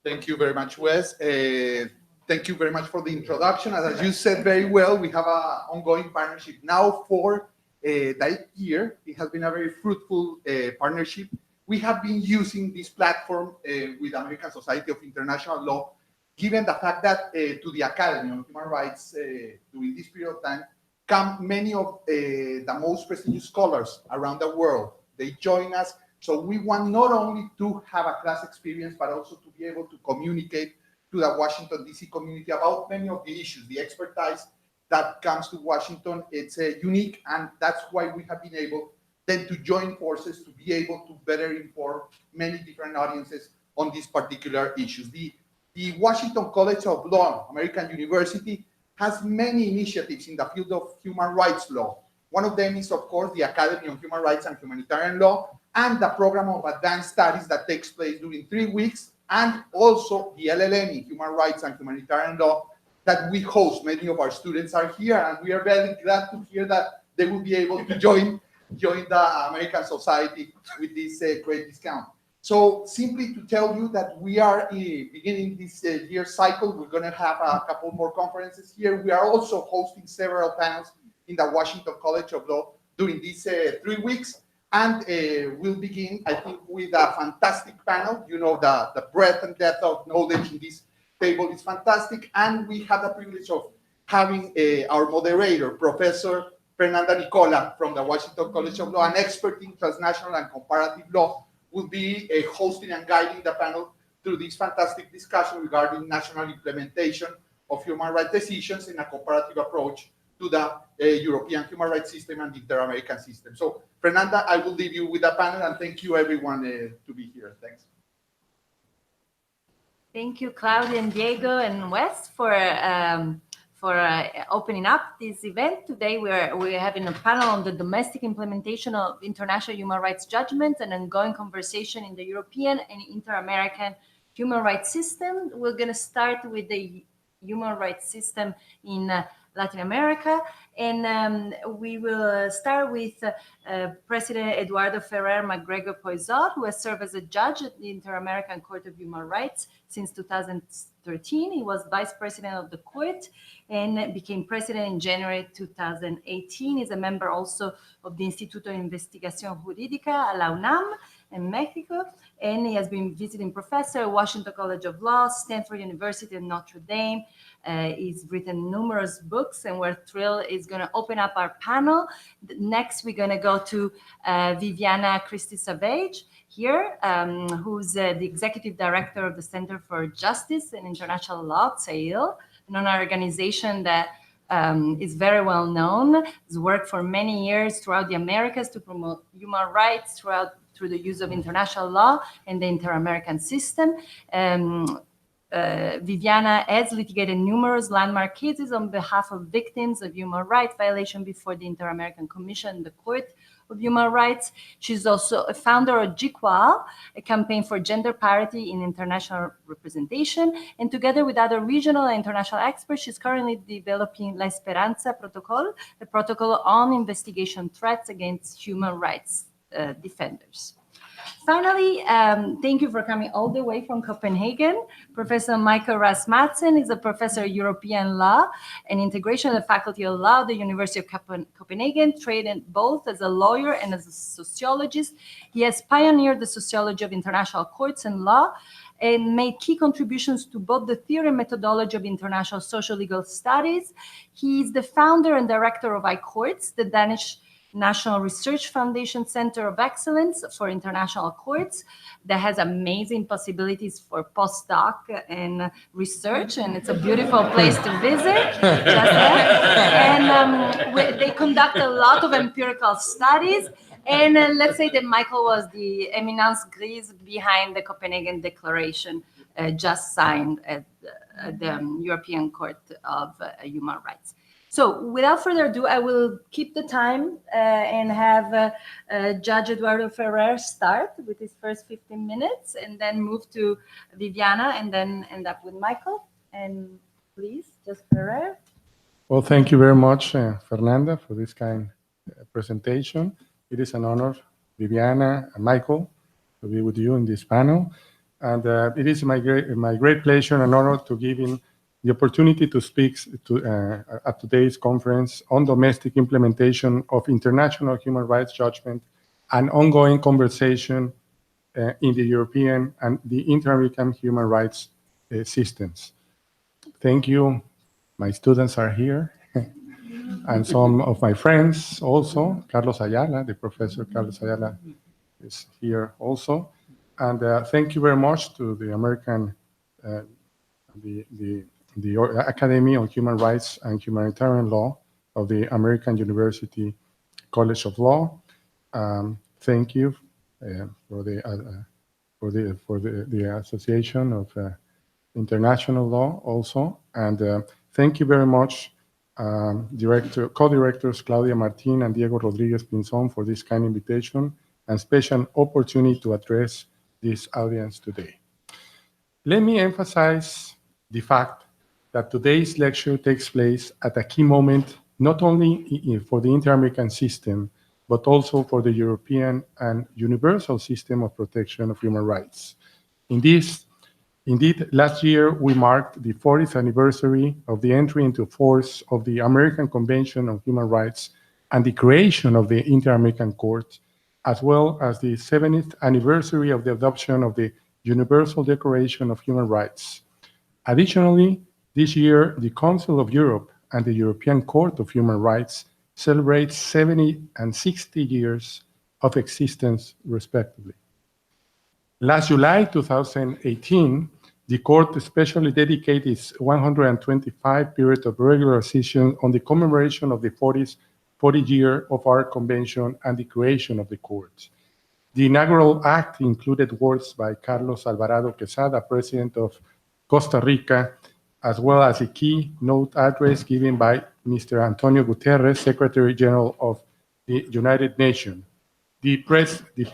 Thank you very much, Wes. Thank you very much for the introduction. As you said very well, we have an ongoing partnership now for that year. It has been a very fruitful partnership. We have been using this platform with American Society of International Law, given the fact that to the Academy on Human Rights during this period of time come many of the most prestigious scholars around the world. They join us. So we want not only to have a class experience, but also to be able to communicate to the Washington, D.C. community about many of the issues, the expertise that comes to Washington. It's unique, and that's why we have been able then to join forces to be able to better inform many different audiences on these particular issues. The Washington College of Law, American University, has many initiatives in the field of human rights law. One of them is, of course, the Academy on Human Rights and Humanitarian Law, and the program of advanced studies that takes place during 3 weeks, and also the LLM in Human Rights and Humanitarian Law that we host. Many of our students are here, and we are very glad to hear that they will be able to join the American Society with this great discount. So simply to tell you that we are beginning this year cycle, we're going to have a couple more conferences here. We are also hosting several panels in the Washington College of Law during these 3 weeks. And we'll begin, I think, with a fantastic panel. You know, the breadth and depth of knowledge in this table is fantastic. And we have the privilege of having our moderator, Professor Fernanda Nicola from the Washington College of Law, an expert in transnational and comparative law, will be hosting and guiding the panel through this fantastic discussion regarding national implementation of human rights decisions in a comparative approach to the European human rights system and the inter-American system. So, Fernanda, I will leave you with the panel, and thank you, everyone, to be here. Thanks. Thank you, Claudia and Diego and Wes, for opening up this event. Today, we're having a panel on the domestic implementation of international human rights judgments and ongoing conversation in the European and inter-American human rights system. We're going to start with the human rights system in Latin America, and we will start with President Eduardo Ferrer McGregor Poisot, who has served as a judge at the Inter-American Court of Human Rights since 2013. He was vice president of the court and became president in January 2018. He's a member also of the Instituto de Investigación Jurídica, la UNAM, in Mexico, and he has been visiting professor at Washington College of Law, Stanford University, and Notre Dame. He's written numerous books, and we're thrilled he's going to open up our panel. Next, we're going to go to Viviana Christie Savage here, who's the executive director of the Center for Justice and International Law, CEIL, an organization that is very well known. Has worked for many years throughout the Americas to promote human rights through the use of international law and the inter-American system. Viviana has litigated numerous landmark cases on behalf of victims of human rights violation before the Inter-American Commission, the Court of Human Rights. She's also a founder of GIQUAL, a campaign for gender parity in international representation. And together with other regional and international experts, she's currently developing La Esperanza Protocol, a protocol on investigation threats against human rights defenders. Finally, thank you for coming all the way from Copenhagen. Professor Michael Rasmussen is a professor of European law and integration at the Faculty of Law at the University of Copenhagen, trained both as a lawyer and as a sociologist. He has pioneered the sociology of international courts and law and made key contributions to both the theory and methodology of international social legal studies. He is the founder and director of iCourts, the Danish National Research Foundation Center of Excellence for International Courts that has amazing possibilities for postdoc and research, and it's a beautiful place to visit. And they conduct a lot of empirical studies. And let's say that Michael was the eminence grise behind the Copenhagen Declaration just signed at the European Court of Human Rights. So without further ado, I will keep the time and have Judge Eduardo Ferrer start with his first 15 minutes and then move to Viviana and then end up with Michael. And please, Judge Ferrer. Well, thank you very much, Fernanda, for this kind presentation. It is an honor, Viviana and Michael, to be with you in this panel. And it is my great pleasure and honor to give him the opportunity to speak at today's conference on domestic implementation of international human rights judgment and ongoing conversation in the European and the inter-American human rights systems. Thank you. My students are here, and some of my friends also. Carlos Ayala, the professor Carlos Ayala is here also. And thank you very much to the American, the Academy on Human Rights and Humanitarian Law of the American University College of Law. Thank you for the Association of International Law also, and thank you very much, co-directors Claudia Martin and Diego Rodriguez Pinzon for this kind invitation and special opportunity to address this audience today. Let me emphasize the fact that today's lecture takes place at a key moment, not only for the inter-American system, but also for the European and universal system of protection of human rights. Indeed, last year we marked the 40th anniversary of the entry into force of the American Convention on Human Rights and the creation of the Inter-American Court, as well as the 70th anniversary of the adoption of the Universal Declaration of Human Rights. Additionally, this year, the Council of Europe and the European Court of Human Rights celebrate 70 and 60 years of existence, respectively. Last July 2018, the court especially dedicated its 125 period of regular session on the commemoration of the 40th year of our convention and the creation of the court. The inaugural act included words by Carlos Alvarado Quesada, President of Costa Rica, as well as a keynote address given by Mr. Antonio Guterres, Secretary General of the United Nations. The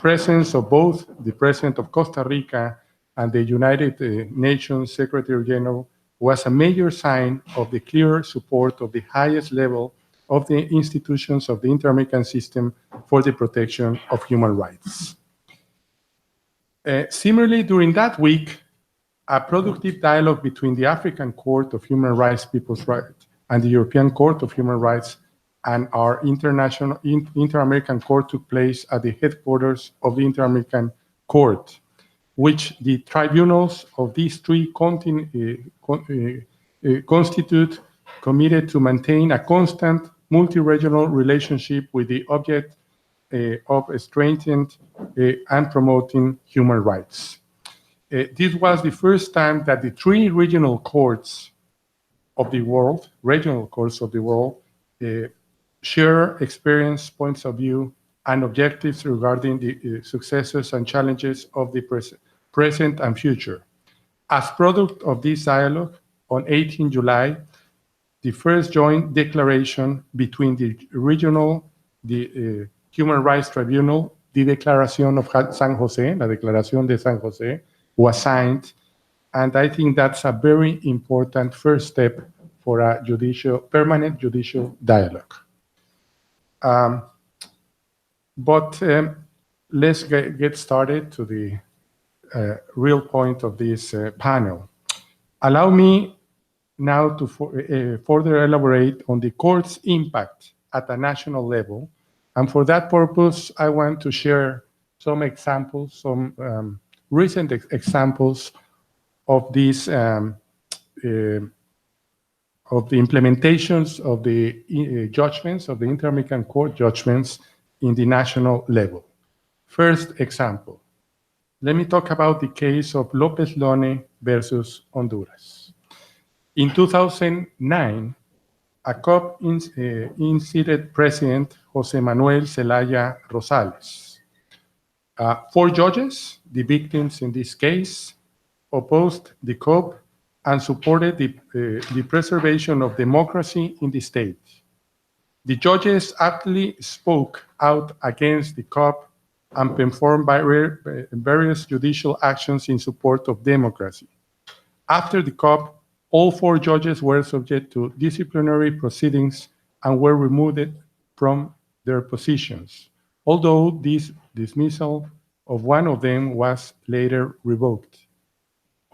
presence of both the President of Costa Rica and the United Nations Secretary General was a major sign of the clear support of the highest level of the institutions of the Inter-American system for the protection of human rights. Similarly, during that week, a productive dialogue between the African Court of Human Rights, People's Rights, and the European Court of Human Rights and our Inter-American Court took place at the headquarters of the Inter-American Court, which the tribunals of these three constitute committed to maintain a constant multi-regional relationship with the object of strengthening and promoting human rights. This was the first time that the three regional courts of the world, share experience, points of view, and objectives regarding the successes and challenges of the present and future. As product of this dialogue, on 18 July, the first joint declaration between the Human Rights Tribunal, the Declaration of San Jose, la Declaración de San Jose, was signed, and I think that's a very important first step for a permanent judicial dialogue. But let's get started to the real point of this panel. Allow me now to further elaborate on the court's impact at a national level. And for that purpose, I want to share some examples, some recent examples of these of the implementations of the judgments, of the Inter-American Court judgments in the national level. First example, let me talk about the case of López Lone versus Honduras. In 2009, a COP in-seated President, José Manuel Zelaya Rosales. 4 judges, the victims in this case, opposed the COP and supported the preservation of democracy in the state. The judges aptly spoke out against the COP and performed various judicial actions in support of democracy. After the COP, all 4 judges were subject to disciplinary proceedings and were removed from their positions, although this dismissal of one of them was later revoked.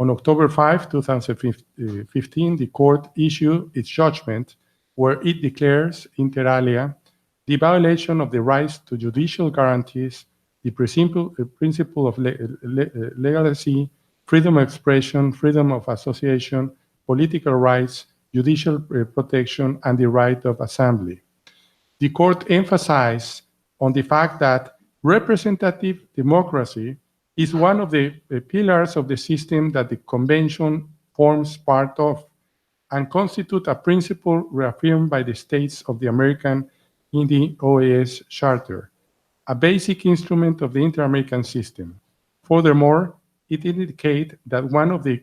On October 5, 2015, the court issued its judgment where it declares, inter alia, the violation of the rights to judicial guarantees, the principle of legalism, freedom of expression, freedom of association, political rights, judicial protection, and the right of assembly. The court emphasized on the fact that representative democracy is one of the pillars of the system that the convention forms part of and constitute a principle reaffirmed by the states of the American in the OAS Charter, a basic instrument of the inter-American system. Furthermore, it indicates that one of the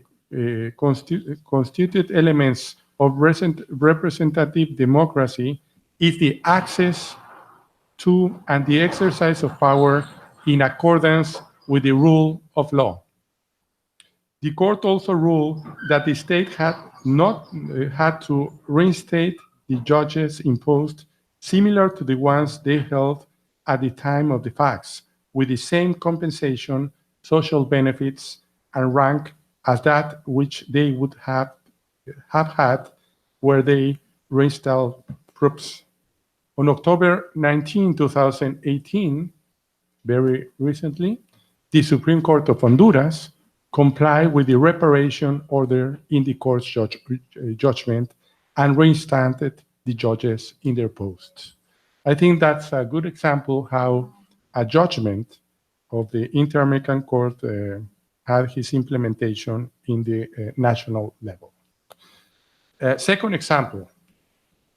constituent elements of representative democracy is the access to and the exercise of power in accordance with the rule of law. The court also ruled that the state had to reinstate the judges imposed similar to the ones they held at the time of the facts, with the same compensation, social benefits, and rank as that which they would have had were they reinstalled troops. On October 19, 2018, very recently, the Supreme Court of Honduras complied with the reparation order in the court's judgment and reinstated the judges in their posts. I think that's a good example how a judgment of the Inter-American Court had his implementation in the national level. Second example,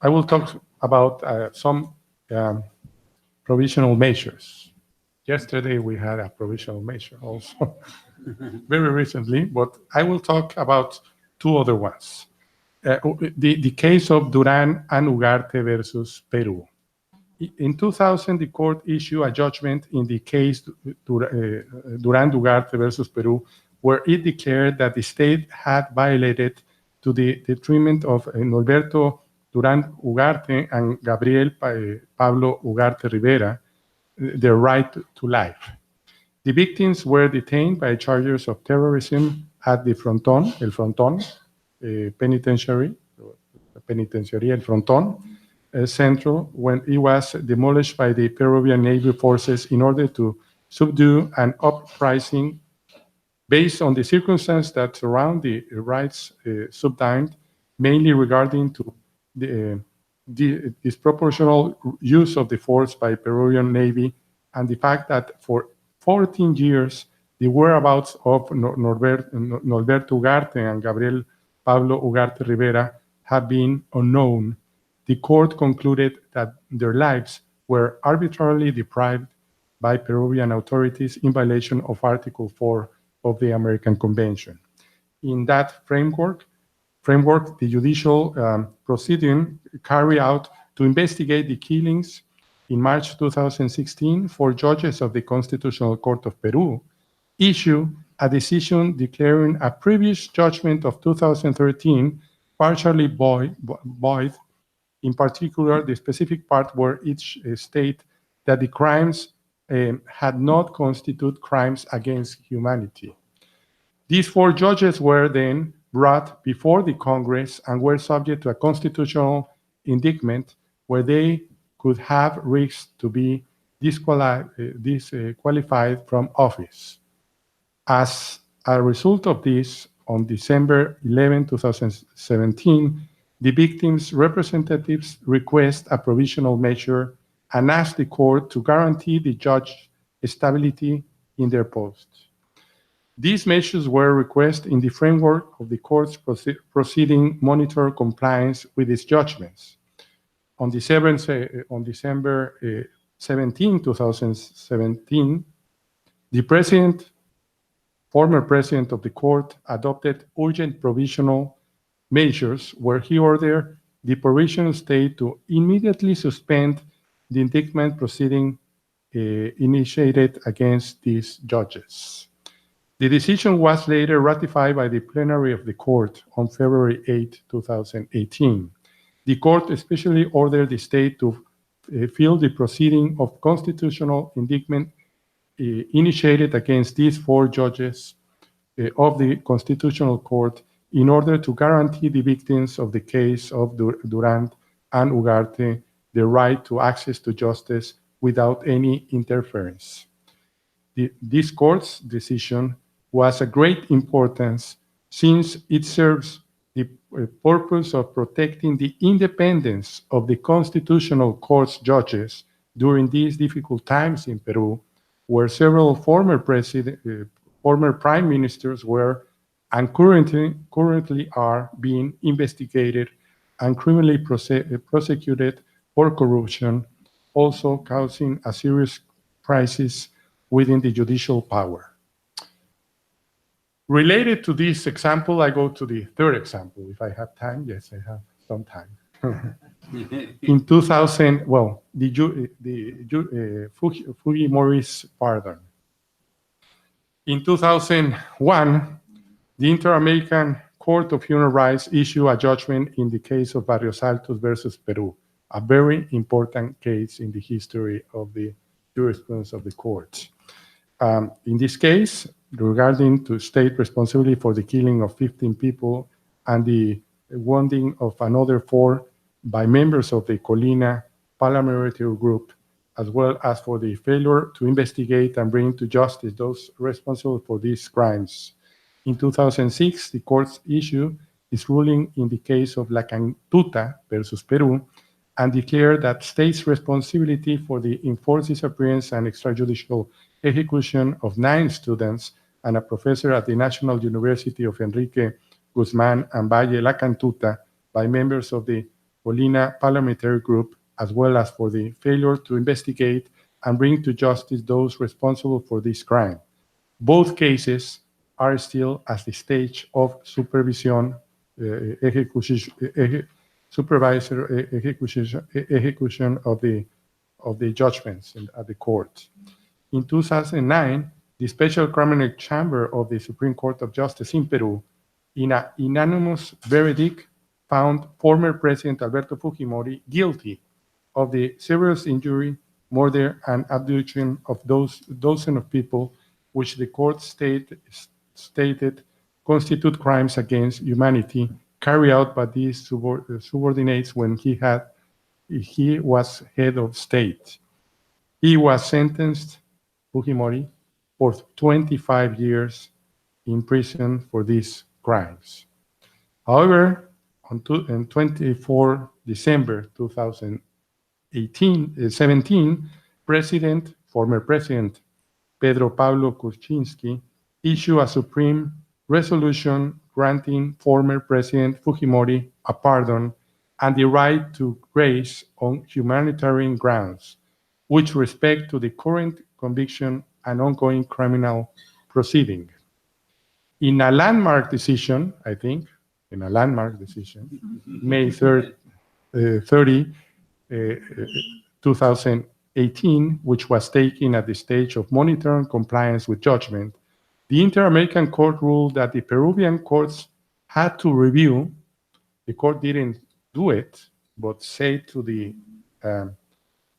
I will talk about some provisional measures. Yesterday we had a provisional measure also, very recently, but I will talk about two other ones. The case of Duran and Ugarte versus Peru. In 2000, the court issued a judgment in the case Duran Ugarte versus Peru, where it declared that the state had violated to the treatment of Norberto Duran Ugarte and Gabriel Pablo Ugarte Rivera their right to life. The victims were detained by charges of terrorism at the El Frontón penitentiary, Penitenciaría El Frontón Central, when it was demolished by the Peruvian Navy forces in order to subdue an uprising based on the circumstances that surround the rights subdued, mainly regarding to the disproportional use of the force by Peruvian Navy and the fact that for 14 years the whereabouts of Norberto Ugarte and Gabriel Pablo Ugarte Rivera have been unknown. The court concluded that their lives were arbitrarily deprived by Peruvian authorities in violation of Article 4 of the American Convention. In that framework, the judicial proceeding carried out to investigate the killings in March 2016, 4 judges of the Constitutional Court of Peru issued a decision declaring a previous judgment of 2013 partially void, in particular the specific part where each state that the crimes had not constituted crimes against humanity. These 4 judges were then brought before the Congress and were subject to a constitutional indictment where they could have risked to be disqualified from office. As a result of this, on December 11, 2017, the victims' representatives request a provisional measure and ask the court to guarantee the judge stability in their posts. These measures were requested in the framework of the court's proceeding monitor compliance with its judgments. On December 17, 2017, the former president of the court adopted urgent provisional measures where he ordered the provisional state to immediately suspend the indictment proceeding initiated against these judges. The decision was later ratified by the plenary of the court on February 8, 2018. The court especially ordered the state to fill the proceeding of constitutional indictment initiated against these 4 judges of the Constitutional Court in order to guarantee the victims of the case of Durant and Ugarte the right to access to justice without any interference. This court's decision was of great importance since it serves the purpose of protecting the independence of the Constitutional Court's judges during these difficult times in Peru, where several former prime ministers were and currently are being investigated and criminally prosecuted for corruption, also causing a serious crisis within the judicial power. Related to this example, I go to the third example. If I have time, yes, I have some time. In 2000, well, Fujimori's pardon. In 2001, the Inter-American Court of Human Rights issued a judgment in the case of Barrios Altos versus Peru, a very important case in the history of the jurisprudence of the court. In this case, regarding to state responsibility for the killing of 15 people and the wounding of another 4 by members of the Colina paramilitary group, as well as for the failure to investigate and bring to justice those responsible for these crimes. In 2006, the court's issue is ruling in the case of La Cantuta versus Peru and declared that state's responsibility for the enforced disappearance and extrajudicial execution of 9 students and a professor at the National University of Enrique Guzman and Valle La Cantuta by members of the Colina paramilitary group, as well as for the failure to investigate and bring to justice those responsible for this crime. Both cases are still at the stage of execution of the judgments at the court. In 2009, the Special Criminal Chamber of the Supreme Court of Justice in Peru, in an unanimous verdict, found former President Alberto Fujimori guilty of the serious injury, murder, and abduction of those dozens of people, which the court stated constitute crimes against humanity carried out by these subordinates when he was head of state. He was sentenced, Fujimori, for 25 years in prison for these crimes. However, on 24 December 2017, former President Pedro Pablo Kuczynski issued a supreme resolution granting former President Fujimori a pardon and the right to grace on humanitarian grounds, with respect to the current conviction and ongoing criminal proceeding. In a landmark decision, I think, May 30, 2018, which was taken at the stage of monitoring compliance with judgment, the Inter-American Court ruled that the Peruvian courts had to review, the court didn't do it, but say to the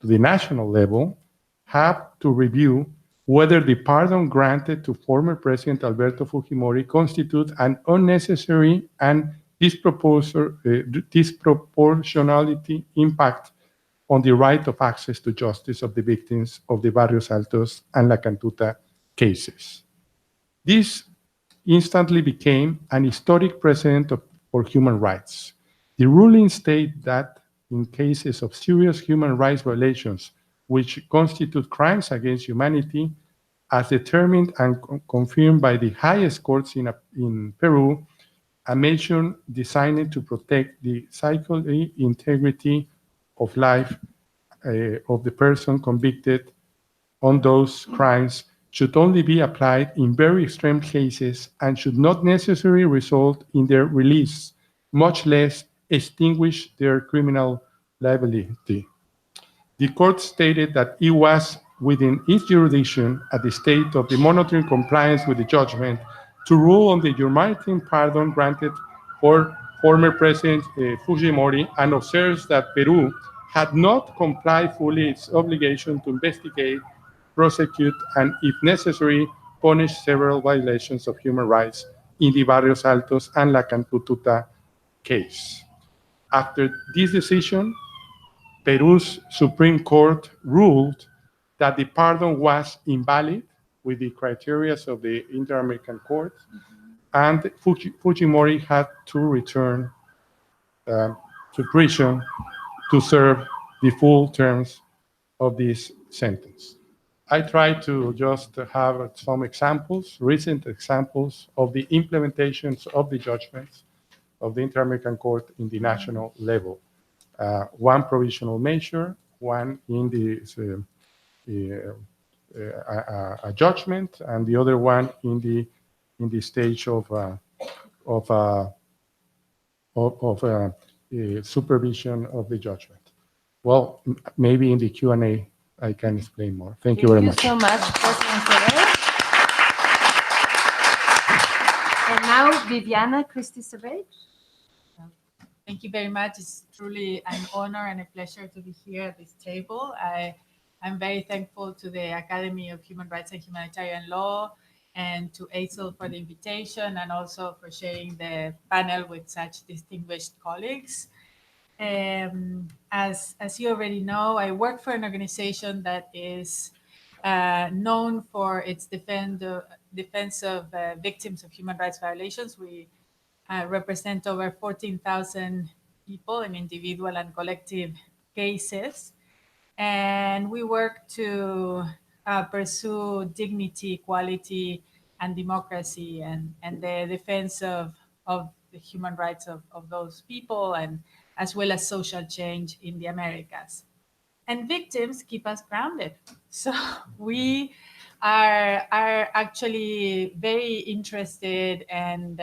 national level, have to review whether the pardon granted to former President Alberto Fujimori constitutes an unnecessary and disproportionality impact on the right of access to justice of the victims of the Barrios Altos and La Cantuta cases. This instantly became an historic precedent for human rights. The ruling states that in cases of serious human rights violations, which constitute crimes against humanity, as determined and confirmed by the highest courts in Peru, a measure designed to protect the psychical integrity of life of the person convicted on those crimes should only be applied in very extreme cases and should not necessarily result in their release, much less extinguish their criminal liability. The court stated that it was within its jurisdiction at the state of the monitoring compliance with the judgment to rule on the humanitarian pardon granted for former President Fujimori and observes that Peru had not complied fully its obligation to investigate, prosecute, and if necessary, punished several violations of human rights in the Barrios Altos and La Cantututa case. After this decision, Peru's Supreme Court ruled that the pardon was invalid with the criteria of the Inter-American Court, and Fujimori had to return to prison to serve the full terms of this sentence. I tried to just have some examples, recent examples of the implementations of the judgments of the Inter-American Court in the national level. One provisional measure, one in a judgment, and the other one in the stage of supervision of the judgment. Well, maybe in the Q&A I can explain more. Thank you very much. Thank you so much, President Ferrer. And now Viviana Christie-Savage. Thank you very much. It's truly an honor and a pleasure to be here at this table. I'm very thankful to the Academy of Human Rights and Humanitarian Law and to ASIL for the invitation and also for sharing the panel with such distinguished colleagues. As you already know, I work for an organization that is known for its defense of victims of human rights violations. We represent over 14,000 people in individual and collective cases. And we work to pursue dignity, equality, and democracy, and the defense of the human rights of those people, and as well as social change in the Americas. And victims keep us grounded. So we are actually very interested and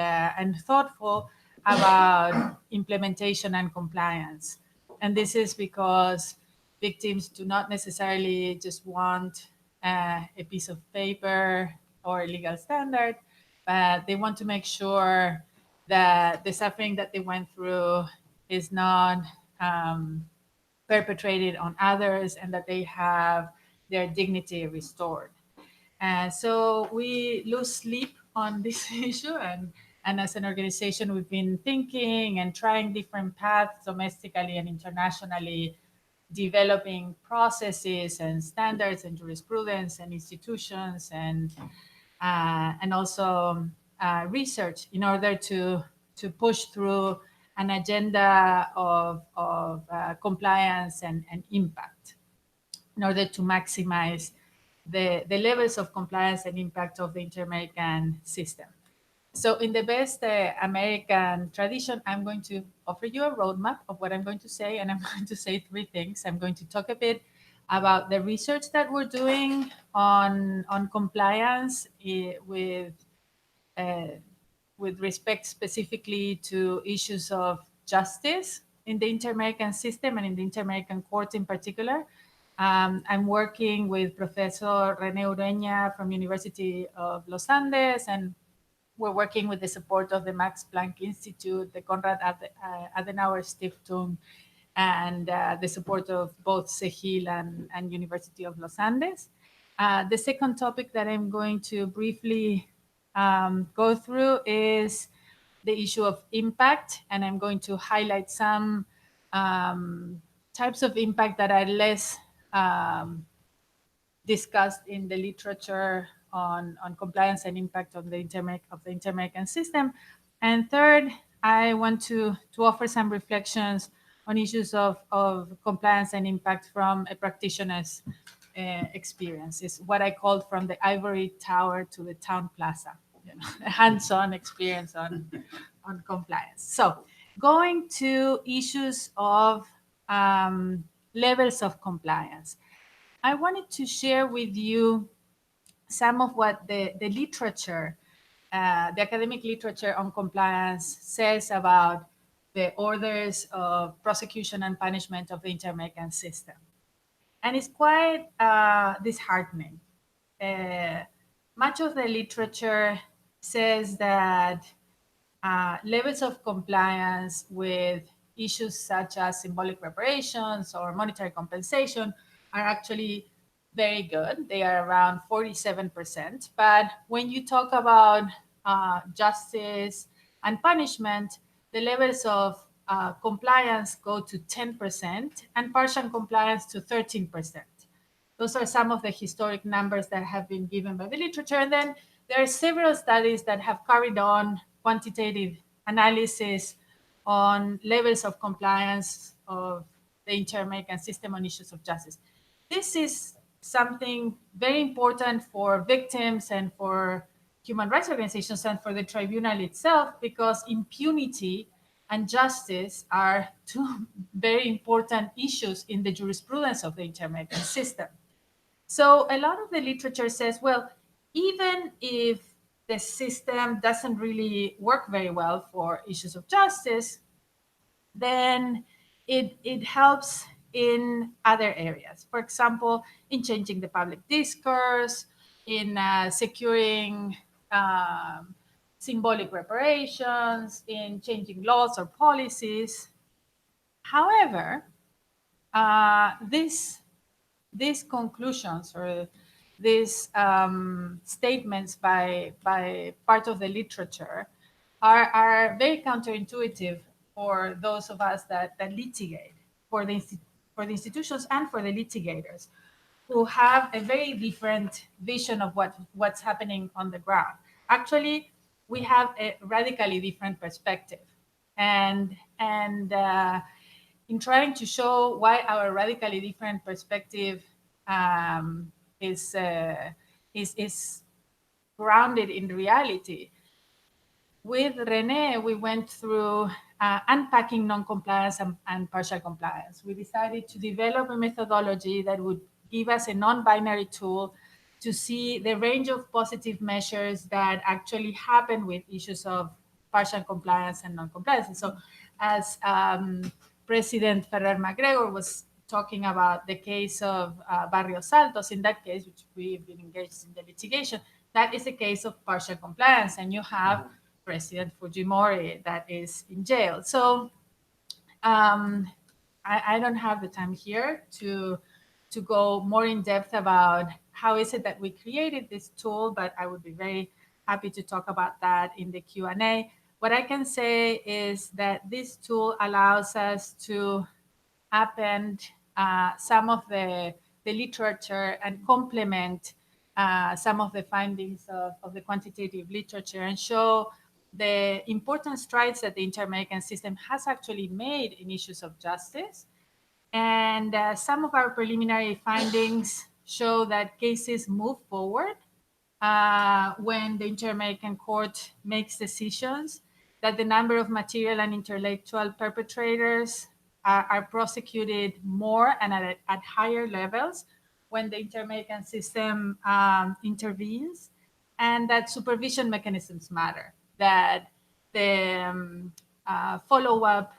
thoughtful about implementation and compliance. And this is because victims do not necessarily just want a piece of paper or a legal standard, but they want to make sure that the suffering that they went through is not perpetrated on others, and that they have their dignity restored. So we lose sleep on this issue, and as an organization, we've been thinking and trying different paths domestically and internationally, developing processes and standards and jurisprudence and institutions and also research in order to push through an agenda of compliance and impact in order to maximize the levels of compliance and impact of the Inter-American system. So in the best American tradition, I'm going to offer you a roadmap of what I'm going to say, and I'm going to say three things. I'm going to talk a bit about the research that we're doing on compliance with respect specifically to issues of justice in the Inter-American system and in the Inter-American Court in particular. I'm working with Professor René Ureña from University of Los Andes, and we're working with the support of the Max Planck Institute, the Konrad Adenauer Stiftung, and the support of both CEGIL and University of Los Andes. The second topic that I'm going to briefly go through is the issue of impact, and I'm going to highlight some types of impact that are less discussed in the literature on compliance and impact of the Inter-American system. And third, I want to offer some reflections on issues of compliance and impact from a practitioner's experience. It's what I called from the ivory tower to the town plaza, a hands-on experience on compliance. So going to issues of levels of compliance, I wanted to share with you some of what the literature, the academic literature on compliance says about the orders of prosecution and punishment of the Inter-American system. And it's quite disheartening. Much of the literature says that levels of compliance with issues such as symbolic reparations or monetary compensation are actually very good. They are around 47%. But when you talk about justice and punishment, the levels of compliance go to 10% and partial compliance to 13%. Those are some of the historic numbers that have been given by the literature. And then there are several studies that have carried on quantitative analysis on levels of compliance of the Inter-American system on issues of justice. This is something very important for victims and for human rights organizations and for the tribunal itself, because impunity and justice are two very important issues in the jurisprudence of the Inter-American system. So a lot of the literature says, well, even if the system doesn't really work very well for issues of justice, then it helps in other areas. For example, in changing the public discourse, in securing symbolic reparations, in changing laws or policies. However, these conclusions or these statements by part of the literature are very counterintuitive for those of us that litigate, for the institutions and for the litigators, who have a very different vision of what's happening on the ground. Actually, we have a radically different perspective, and in trying to show why our radically different perspective is grounded in reality. With René, we went through unpacking non-compliance and partial compliance. We decided to develop a methodology that would give us a non-binary tool to see the range of positive measures that actually happen with issues of partial compliance and non-compliance. And so, as President Ferrer McGregor was talking about the case of Barrios Altos, in that case, which we've been engaged in the litigation, that is a case of partial compliance, and you have President Fujimori that is in jail. So I don't have the time here to go more in depth about how is it that we created this tool, but I would be very happy to talk about that in the Q&A. What I can say is that this tool allows us to append some of the literature and complement some of the findings of the quantitative literature and show the important strides that the Inter-American system has actually made in issues of justice. And some of our preliminary findings show that cases move forward when the Inter-American Court makes decisions, that the number of material and intellectual perpetrators are prosecuted more and at higher levels when the Inter-American system intervenes, and that supervision mechanisms matter, that the follow-up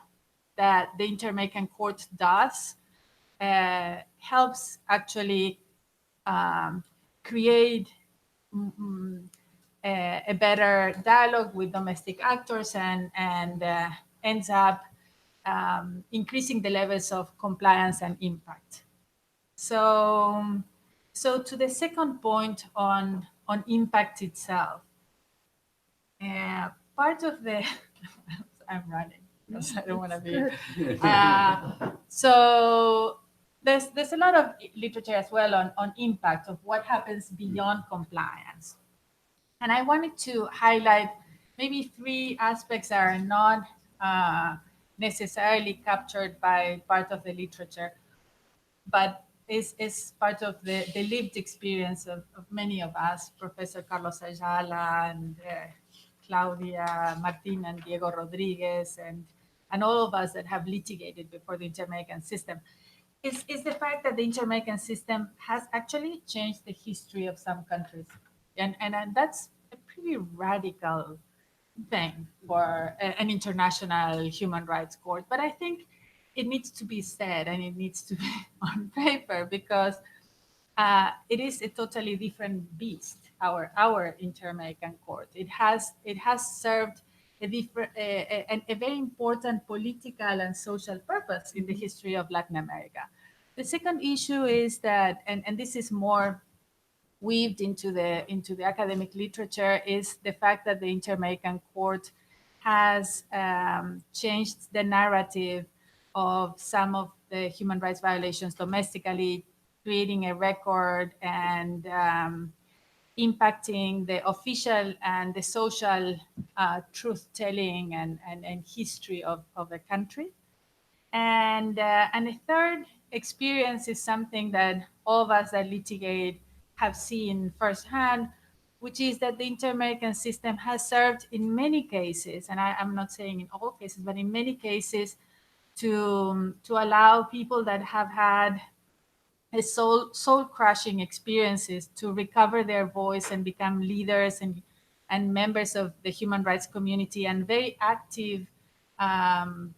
that the Inter-American Court does helps actually create a better dialogue with domestic actors and ends up increasing the levels of compliance and impact. So to the second point on impact itself, part of the I'm running because I don't want to be. So there's a lot of literature as well on impact of what happens beyond compliance. And I wanted to highlight maybe three aspects that are not necessarily captured by part of the literature, but is part of the lived experience of many of us, Professor Carlos Ayala and Claudia Martin and Diego Rodriguez and all of us that have litigated before the Inter-American system, is the fact that the Inter-American system has actually changed the history of some countries. And that's a pretty radical thing for an international human rights court. But I think it needs to be said and it needs to be on paper, because it is a totally different beast, our Inter-American Court. It has served a very important political and social purpose in the history of Latin America. The second issue is that, and this is more weaved into the academic literature, is the fact that the Inter-American Court has changed the narrative of some of the human rights violations domestically, creating a record and impacting the official and the social truth-telling and history of the country. And a third experience is something that all of us that litigate have seen firsthand, which is that the Inter-American system has served in many cases, and I'm not saying in all cases, but in many cases, to allow people that have had a soul crushing experiences to recover their voice and become leaders and members of the human rights community and very active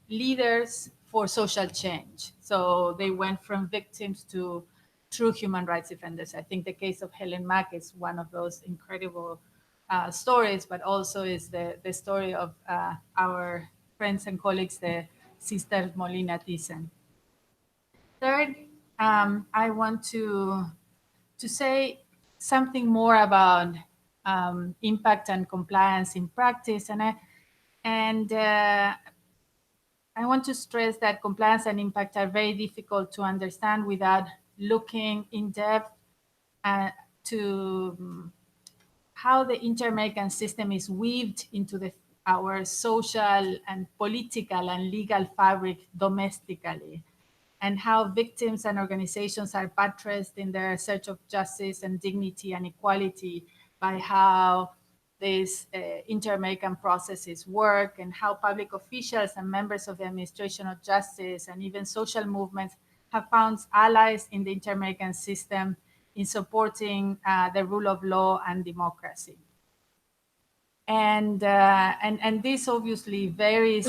leaders for social change. So they went from victims to true human rights defenders. I think the case of Helen Mack is one of those incredible stories, but also is the story of our friends and colleagues, the Sister Molina Thyssen. Third, I want to say something more about impact and compliance in practice, and I want to stress that compliance and impact are very difficult to understand without looking in depth to how the Inter-American system is weaved into our social and political and legal fabric domestically, and how victims and organizations are buttressed in their search of justice and dignity and equality by how these inter-American processes work, and how public officials and members of the administration of justice and even social movements have found allies in the inter-American system in supporting the rule of law and democracy. And this obviously varies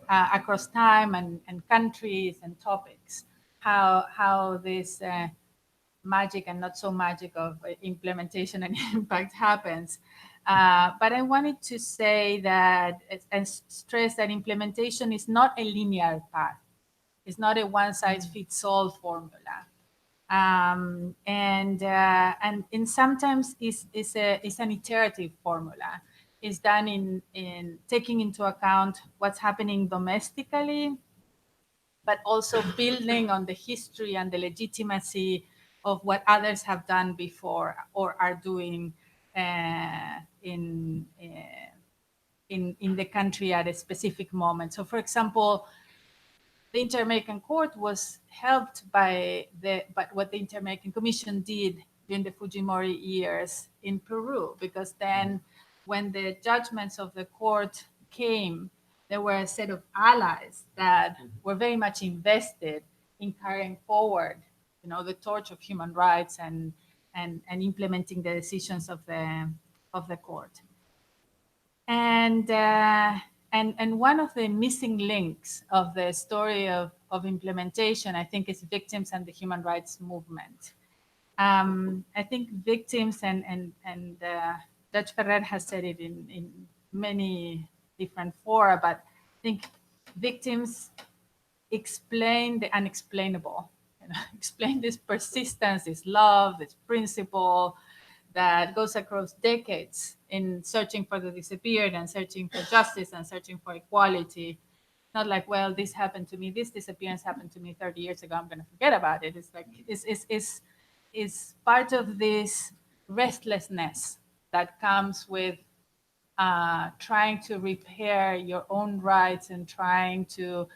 across time and countries and topics, how this magic and not so magic of implementation and impact happens. But I wanted to say that and stress that implementation is not a linear path. It's not a one-size-fits-all formula. And sometimes it's an iterative formula. It's done in taking into account what's happening domestically, but also building on the history and the legitimacy of what others have done before or are doing in the country at a specific moment. So, for example, the Inter-American Court was helped by what the Inter-American Commission did during the Fujimori years in Peru, because then when the judgments of the court came, there were a set of allies that were very much invested in carrying forward, the torch of human rights and implementing the decisions of the court. And one of the missing links of the story of implementation, I think, is victims and the human rights movement. I think victims, and Judge Ferrer has said it in many different fora, but I think victims explain the unexplainable, explain this persistence, this love, this principle that goes across decades in searching for the disappeared and searching for justice and searching for equality. Not like, well, this happened to me, this disappearance happened to me 30 years ago, I'm going to forget about it. It's like, it's part of this restlessness that comes with trying to repair your own rights and trying to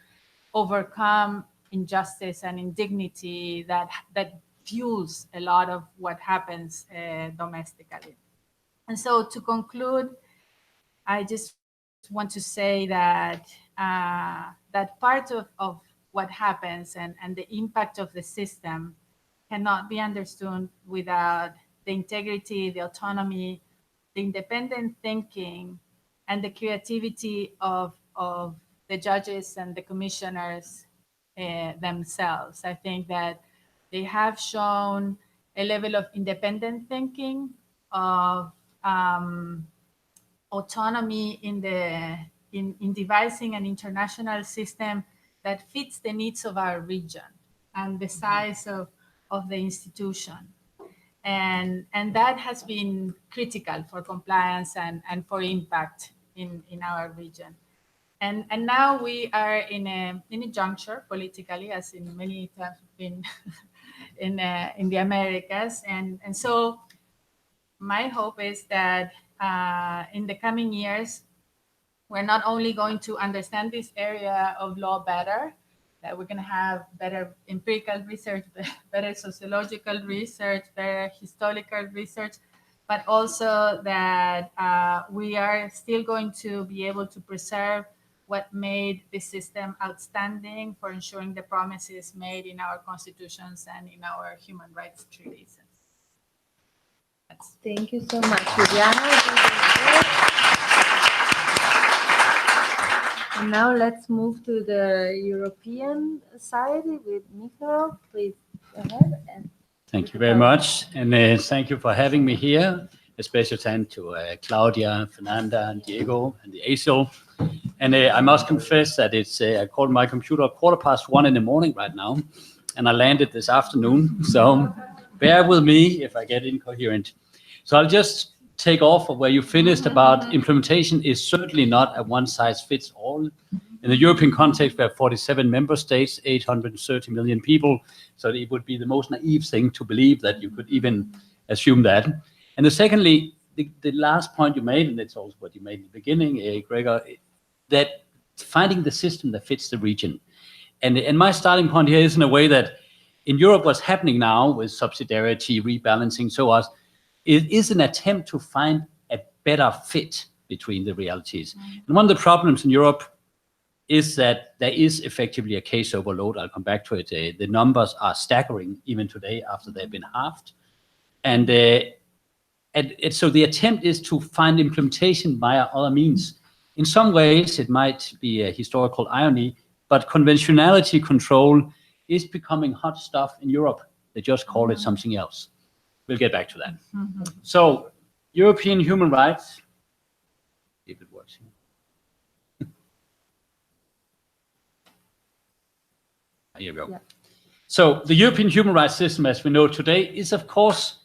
overcome injustice and indignity that fuels a lot of what happens domestically. And so, to conclude, I just want to say that that part of what happens and the impact of the system cannot be understood without the integrity, the autonomy, the independent thinking, and the creativity of the judges and the commissioners themselves. I think that they have shown a level of independent thinking, of autonomy in devising an international system that fits the needs of our region. and the size of the institution. And that has been critical for compliance and for impact in our region. And now we are in a juncture politically, as in many times been in the Americas. And so my hope is that in the coming years, we're not only going to understand this area of law better, that we're going to have better empirical research, better sociological research, better historical research, but also that we are still going to be able to preserve what made the system outstanding for ensuring the promises made in our constitutions and in our human rights treaties. Thank you so much, Juliana. And now let's move to the European side with Michael. Please go ahead. And thank you very much. And thank you for having me here. A special thanks to Claudia, Fernanda, and Diego, and the ASIL. And I must confess that it's, I called my computer 1:15 in the morning right now, and I landed this afternoon. So bear with me if I get incoherent. So I'll just take off of where you finished about implementation is certainly not a one-size-fits-all. In the European context, we have 47 member states, 830 million people. So it would be the most naive thing to believe that you could even assume that. And secondly, the last point you made, and that's also what you made in the beginning, Gregor, that finding the system that fits the region. And my starting point here is in a way that in Europe, what's happening now with subsidiarity, rebalancing, so on, it is an attempt to find a better fit between the realities. And one of the problems in Europe is that there is effectively a case overload. I'll come back to it. The numbers are staggering even today after they've been halved. And so the attempt is to find implementation via other means. In some ways, it might be a historical irony, but conventionality control is becoming hot stuff in Europe. They just call it something else. We'll get back to that. So, European human rights, if it works. Here we go. Yeah. So, the European human rights system, as we know today, is of course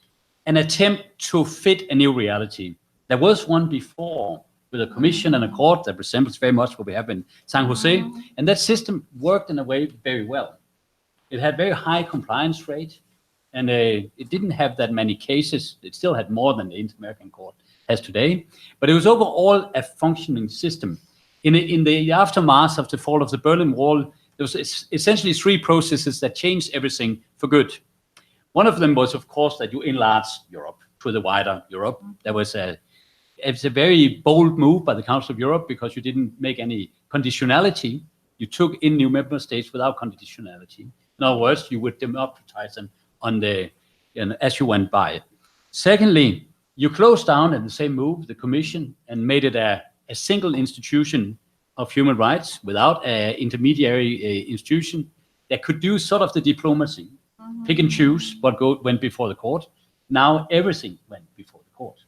an attempt to fit a new reality. There was one before with a commission and a court that resembles very much what we have in San Jose, and that system worked in a way very well. It had very high compliance rate. And it didn't have that many cases. It still had more than the Inter-American Court has today. But it was overall a functioning system. In the aftermath of the fall of the Berlin Wall, there was essentially three processes that changed everything for good. One of them was, of course, that you enlarge Europe to the wider Europe. There was it's a very bold move by the Council of Europe because you didn't make any conditionality. You took in new member states without conditionality. In other words, you would democratize them as you went by. Secondly, you closed down in the same move the Commission and made it a single institution of human rights without an intermediary institution that could do sort of the diplomacy, pick and choose what went before the court. Now everything went before the court.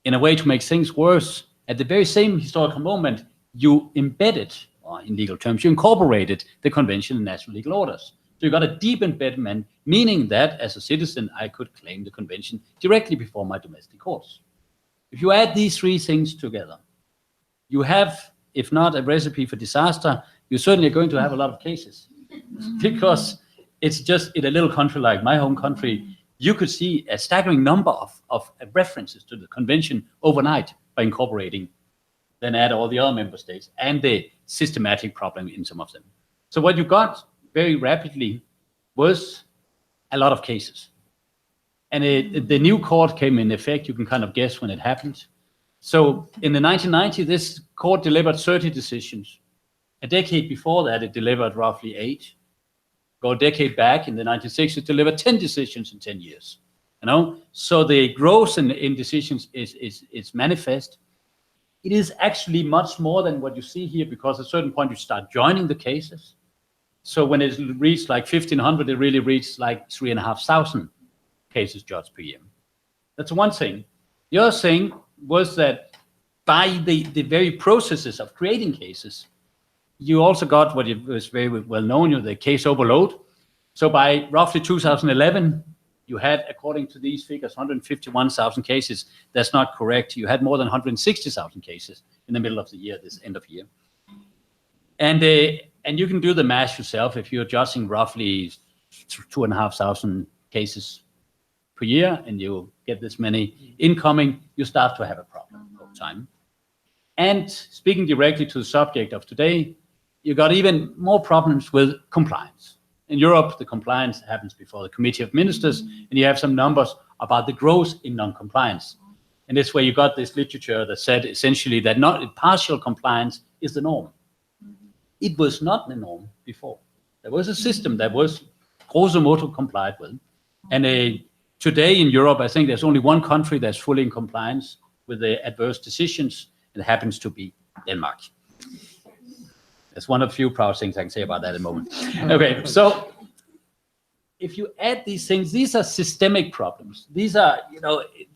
In a way to make things worse, at the very same historical moment, you embedded, or in legal terms, you incorporated the convention and national legal orders. So you got a deep embedment, meaning that as a citizen, I could claim the convention directly before my domestic courts. If you add these three things together, you have, if not a recipe for disaster, you're certainly going to have a lot of cases. Because it's just in a little country like my home country, you could see a staggering number of references to the convention overnight by incorporating, then add all the other member states and the systematic problem in some of them. So what you got very rapidly was a lot of cases. And the new court came in effect, you can kind of guess when it happened. So in the 1990s, this court delivered 30 decisions. A decade before that, it delivered roughly 8. Go a decade back, in the 1960s, it delivered 10 decisions in 10 years. So the growth in decisions is manifest. It is actually much more than what you see here, because at a certain point you start joining the cases. So when it reached like 1,500, it really reached like 3,500 cases judged per year. That's one thing. The other thing was that by the very processes of creating cases, you also got what was very well known, the case overload. So by roughly 2011, you had, according to these figures, 151,000 cases. That's not correct. You had more than 160,000 cases in the middle of the year, this end of year. And you can do the math yourself. If you're adjusting roughly 2,500 cases per year and you get this many incoming, you start to have a problem over time. And speaking directly to the subject of today, you got even more problems with compliance. In Europe, the compliance happens before the Committee of Ministers, and you have some numbers about the growth in non-compliance. And that's where you got this literature that said essentially that not partial compliance is the norm. It was not the norm before. There was a system that was grosso modo complied with. And today in Europe, I think there's only one country that's fully in compliance with the adverse decisions. It happens to be Denmark. That's one of the few proud things I can say about that in a moment. Okay, so if you add these things, these are systemic problems. These are,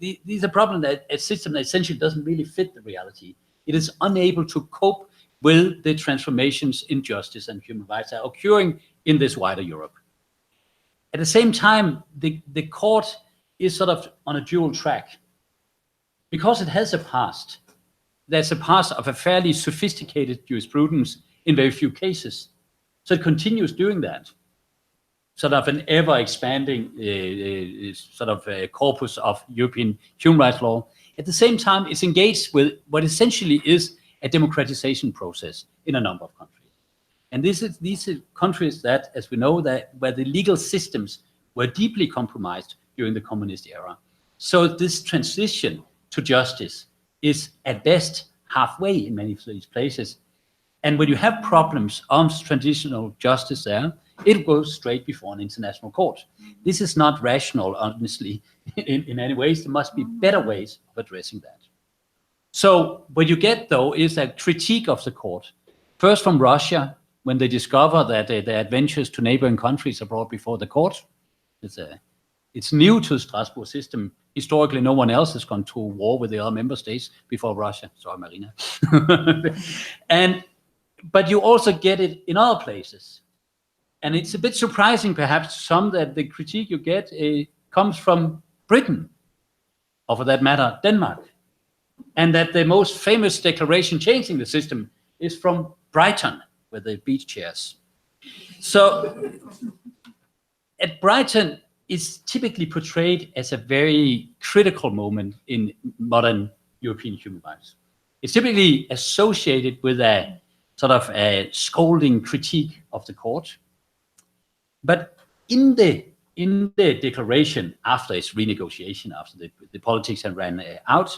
these are problems that a system that essentially doesn't really fit the reality. It is unable to cope with the transformations in justice and human rights that are occurring in this wider Europe. At the same time, the court is sort of on a dual track. Because it has a past, there's a past of a fairly sophisticated jurisprudence in very few cases. So it continues doing that. Sort of an ever-expanding corpus of European human rights law. At the same time, it's engaged with what essentially is a democratization process in a number of countries. And these are countries that, as we know, where the legal systems were deeply compromised during the communist era. So this transition to justice is at best halfway in many of these places. And when you have problems on traditional justice there, it goes straight before an international court. This is not rational, honestly, in any ways. There must be better ways of addressing that. So what you get, though, is a critique of the court. First from Russia, when they discover that their adventures to neighboring countries are brought before the court. It's new to the Strasbourg system. Historically, no one else has gone to war with the other member states before Russia. Sorry, Marina. But you also get it in other places. And it's a bit surprising, perhaps, to some that the critique you get comes from Britain, or for that matter, Denmark. And that the most famous declaration changing the system is from Brighton, with the beach chairs. So at Brighton is typically portrayed as a very critical moment in modern European human rights. It's typically associated with a sort of a scolding critique of the court. But in the declaration, after its renegotiation, after the politics had ran out,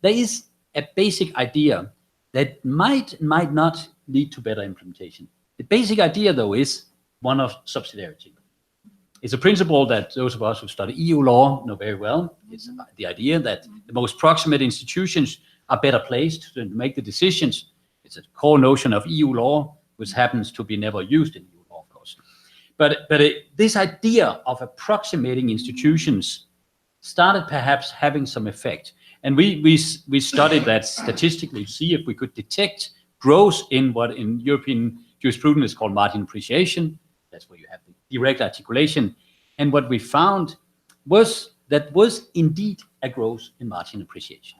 there is a basic idea that might not lead to better implementation. The basic idea, though, is one of subsidiarity. It's a principle that those of us who study EU law know very well. It's the idea that the most proximate institutions are better placed to make the decisions. It's a core notion of EU law, which happens to be never used in EU law, of course. But this idea of approximating institutions started perhaps having some effect. And we studied that statistically to see if we could detect growth in what in European jurisprudence is called margin appreciation. That's where you have the direct articulation. And what we found was that was indeed a growth in margin appreciation.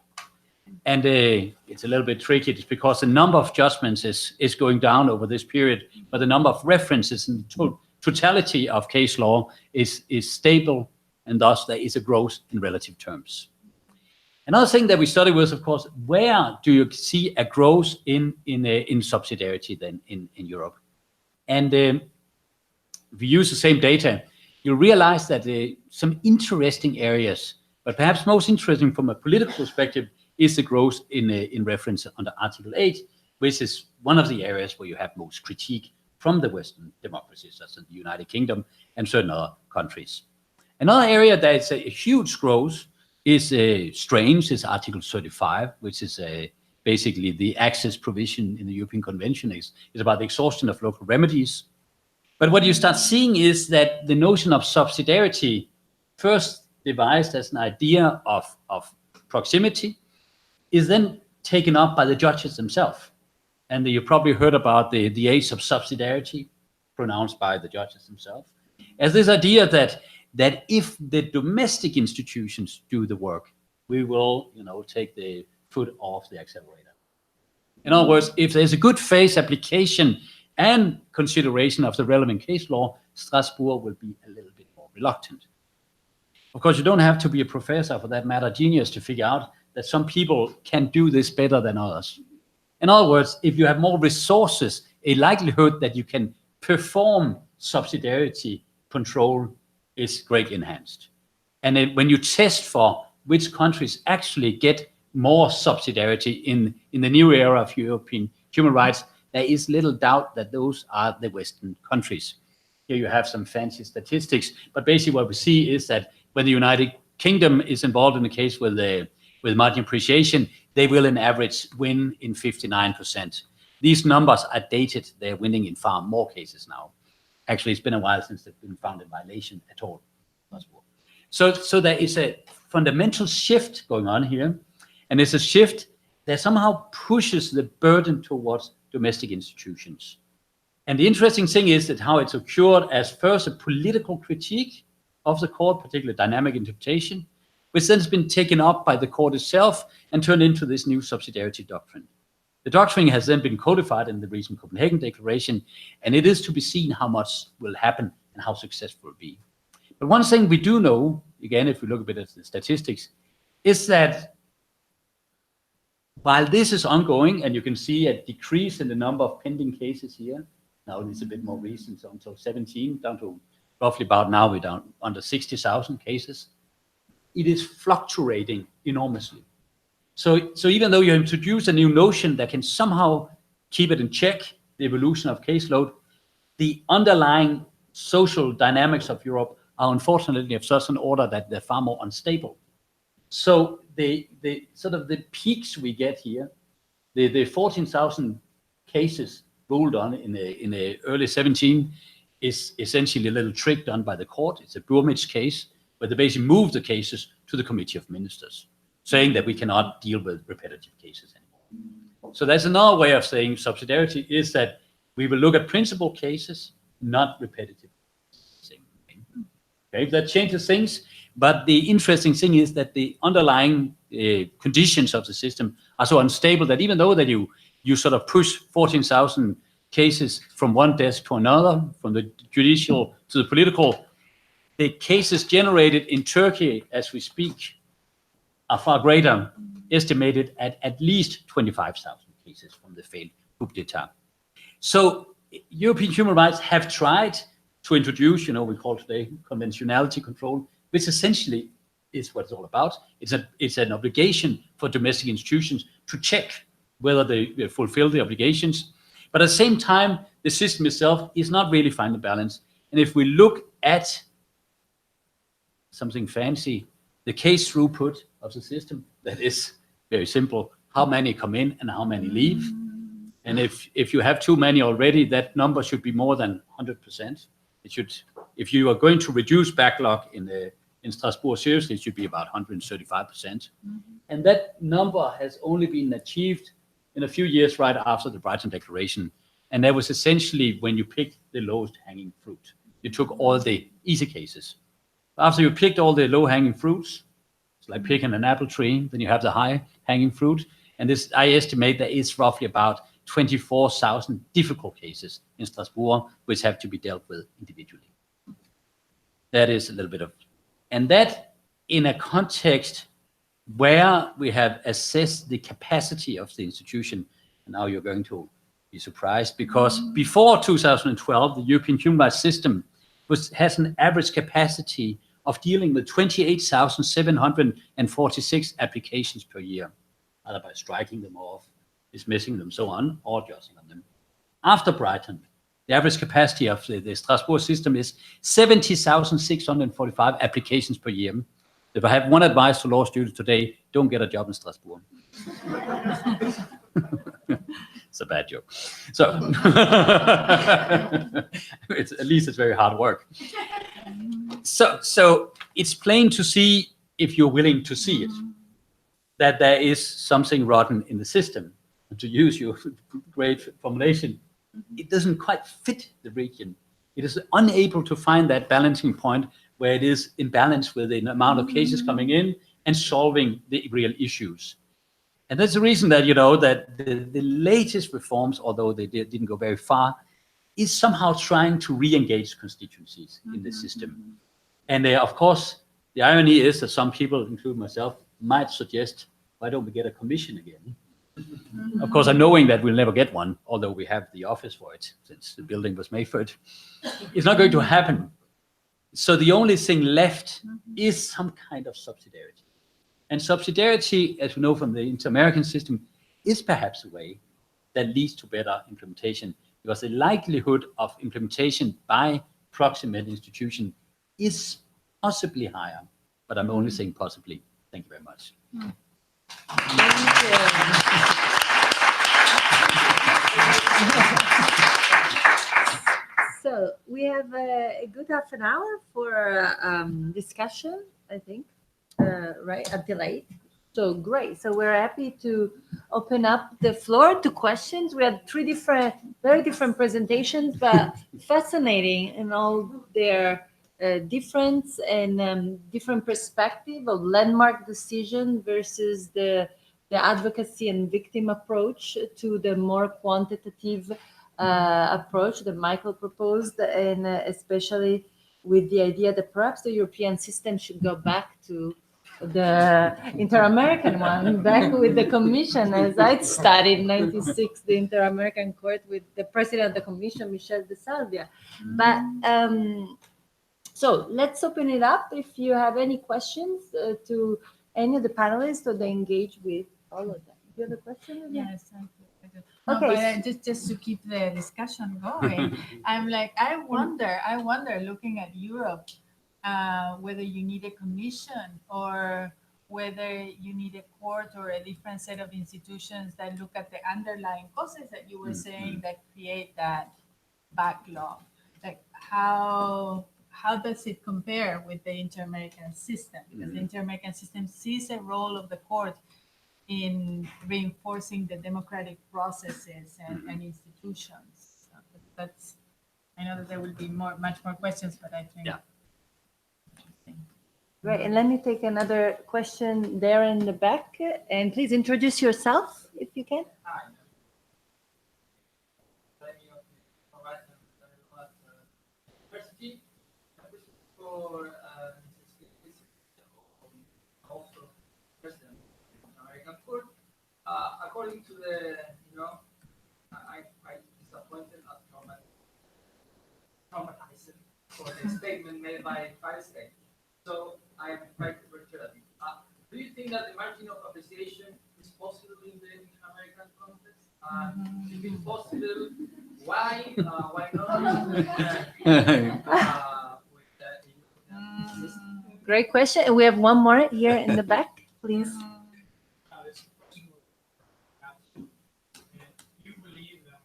And it's a little bit tricky. It's because the number of judgments is going down over this period, but the number of references and totality of case law is stable, and thus there is a growth in relative terms. Another thing that we studied was, of course, where do you see a growth in subsidiarity then in Europe? And if you use the same data, you realize that some interesting areas, but perhaps most interesting from a political perspective, is the growth in reference under Article 8, which is one of the areas where you have most critique from the Western democracies, such as the United Kingdom and certain other countries. Another area that is a huge growth is strange, is Article 35, which is basically the access provision in the European Convention is about the exhaustion of local remedies. But what you start seeing is that the notion of subsidiarity, first devised as an idea of proximity, is then taken up by the judges themselves. And you probably heard about the age of subsidiarity pronounced by the judges themselves. as this idea that if the domestic institutions do the work, we will, take the foot off the accelerator. In other words, if there's a good faith application and consideration of the relevant case law, Strasbourg will be a little bit more reluctant. Of course, you don't have to be a professor, for that matter, genius, to figure out that some people can do this better than others. In other words, if you have more resources, a likelihood that you can perform subsidiarity control is greatly enhanced. And then when you test for which countries actually get more subsidiarity in the new era of European human rights, there is little doubt that those are the Western countries. Here you have some fancy statistics, but basically what we see is that when the United Kingdom is involved in a case with margin appreciation, they will on average win in 59%. These numbers are dated. They're winning in far more cases now. Actually, it's been a while since they've been found in violation at all. So there is a fundamental shift going on here, and it's a shift that somehow pushes the burden towards domestic institutions. And the interesting thing is that how it's occurred as first a political critique of the court, particularly dynamic interpretation, which then has been taken up by the court itself and turned into this new subsidiarity doctrine. The doctrine has then been codified in the recent Copenhagen Declaration, and it is to be seen how much will happen and how successful it will be. But one thing we do know, again, if we look a bit at the statistics, is that while this is ongoing, and you can see a decrease in the number of pending cases here, now it's a bit more recent, so until 17, down to roughly about now, we're down under 60,000 cases. It is fluctuating enormously. So even though you introduce a new notion that can somehow keep it in check, the evolution of caseload, the underlying social dynamics of Europe are unfortunately of such an order that they're far more unstable. So the sort of the peaks we get here, the 14,000 cases ruled on in the early 17 is essentially a little trick done by the court. It's a Burmich case where they basically moved the cases to the Committee of Ministers, saying that we cannot deal with repetitive cases anymore. So that's another way of saying subsidiarity is that we will look at principal cases, not repetitive. Okay, that changes things, but the interesting thing is that the underlying conditions of the system are so unstable that even though that you sort of push 14,000 cases from one desk to another, from the judicial to the political, the cases generated in Turkey as we speak are far greater, estimated at least 25,000 cases from the failed coup d'etat. So European human rights have tried to introduce, we call today conventionality control, which essentially is what it's all about. It's an obligation for domestic institutions to check whether they fulfill the obligations. But at the same time, the system itself is not really finding the balance. And if we look at something fancy, the case throughput of the system, that is very simple. How many come in and how many leave? And if you have too many already, that number should be more than 100%. It should, if you are going to reduce backlog in Strasbourg seriously, it should be about 135%. And that number has only been achieved in a few years right after the Brighton Declaration. And that was essentially when you picked the lowest hanging fruit. You took all the easy cases. After you picked all the low hanging fruits, it's like picking an apple tree, then you have the high hanging fruit. And this, I estimate there is roughly about 24,000 difficult cases in Strasbourg, which have to be dealt with individually. That is a little bit of, and that in a context where we have assessed the capacity of the institution. And now you're going to be surprised because before 2012, the European human rights system has an average capacity of dealing with 28,746 applications per year, either by striking them off, dismissing them, so on, or adjusting on them. After Brighton, the average capacity of the Strasbourg system is 70,645 applications per year. If I have one advice to law students today, don't get a job in Strasbourg. It's a bad joke. So, at least it's very hard work. So it's plain to see, if you're willing to see it, that there is something rotten in the system. And to use your great formulation, it doesn't quite fit the region. it is unable to find that balancing point where it is in balance with the amount of cases coming in and solving the real issues. And that's the reason that, that the latest reforms, although they didn't go very far, is somehow trying to re-engage constituencies in the system. And of course, the irony is that some people, including myself, might suggest, why don't we get a commission again? Of course, I'm knowing that we'll never get one, although we have the office for it, since the building was made for it. It's not going to happen. So the only thing left is some kind of subsidiarity. And subsidiarity, as we know from the inter-American system, is perhaps a way that leads to better implementation, because the likelihood of implementation by proximate institution is possibly higher, but I'm only saying possibly. Thank you very much. Thank you. So we have a good half an hour for discussion, I think, right, until 8. So great. So we're happy to open up the floor to questions. We had 3 very different presentations, but fascinating in all their difference and different perspective of landmark decision versus the advocacy and victim approach to the more quantitative approach that Michael proposed, and especially with the idea that perhaps the European system should go back to the inter-American one, back with the commission, as I studied in 96, the inter-American court with the president of the commission, Michel de Salvia. But so let's open it up. If you have any questions to any of the panelists, or they engage with all of them. Do you have a question? Yes, I do. No, Okay. but just to keep the discussion going, I wonder, looking at Europe, whether you need a commission or whether you need a court or a different set of institutions that look at the underlying causes that you were saying that create that backlog. Like how does it compare with the inter-American system? Because the inter-American system sees a role of the court in reinforcing the democratic processes and institutions. So that's, I know that there will be much more questions, but I think. Yeah. Right, and let me take another question there in the back. And please introduce yourself if you can. Hi. University. For also president of the American Court. According to the, I disappointed at traumatized for the statement made by Paris State. So I am trying to return. Do you think that the margin of appreciation is possible in the American context? If it's possible, why? Why not? Great question. And we have one more here in the back, please. You believe that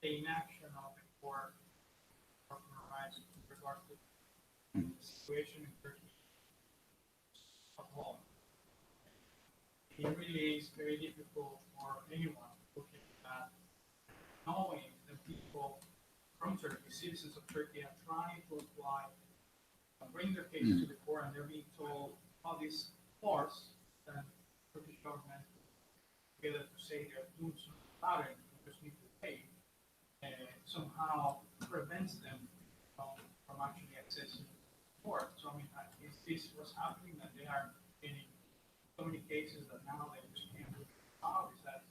the inaction of the court of human rights with regard to the situation in Turkey at home? It really is very difficult for anyone looking at knowing that people from Turkey, citizens of Turkey, are trying to apply, bring their cases to the court, and they're being told all this force that Turkish government together to say they're doing something about it, they just need to pay, somehow prevents them from actually accessing the court. So I mean, is this what's happening, that they are getting so many cases that now they just can't do it? How is that?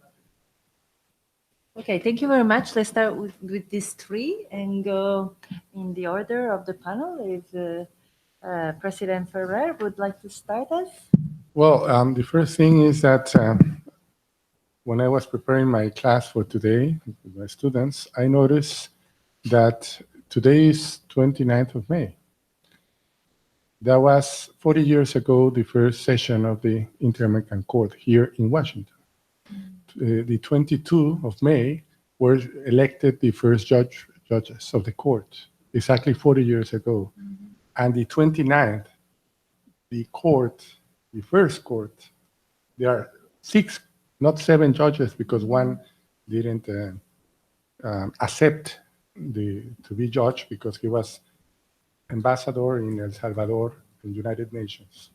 Okay, thank you very much. Let's start with these 3 and go in the order of the panel. If President Ferrer would like to start us. Well, the first thing is that when I was preparing my class for today with my students, I noticed that today is 29th of May. That was 40 years ago, the first session of the Inter-American Court here in Washington. The 22 of May were elected the first judges of the court, exactly 40 years ago. And the 29th, the court, the first court, there are 6, not 7 judges, because one didn't accept to be judged because he was ambassador in El Salvador in United Nations,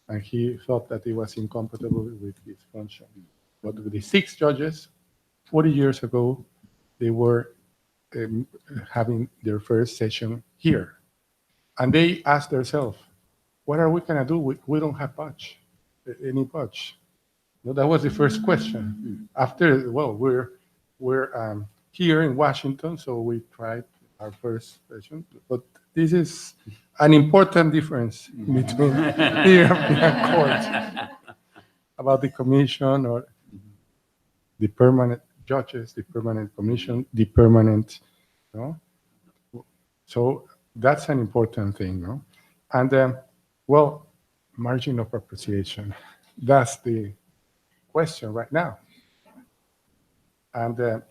and he thought that it was incompatible with his function. But with the 6 judges, 40 years ago, they were having their first session here, and they asked themselves, "What are we gonna do? We don't have any budge." No, that was the first question. After, well, we're here in Washington, so we tried our first session. But this is an important difference between the European Court about the commission or the permanent judges, the permanent commission, the permanent, no? So that's an important thing, no? And well, margin of appreciation. That's the question right now. And to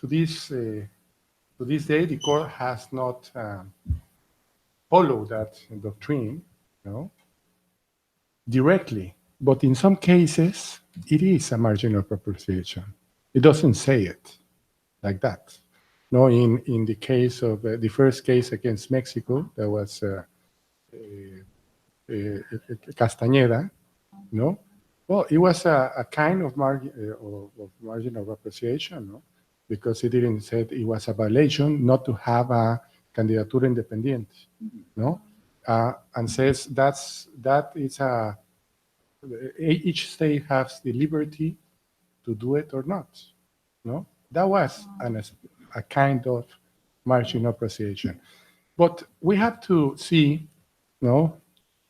this day, the court has not followed that doctrine, no, directly. But in some cases, it is a margin of appreciation. It doesn't say it like that. No, in the case of the first case against Mexico, there was Castañeda, no. Well, it was a kind of margin of appreciation, no? Because it didn't say it was a violation not to have a candidatura independiente, no? And says each state has the liberty to do it or not, no? That was a kind of margin of appreciation. But we have to see, no,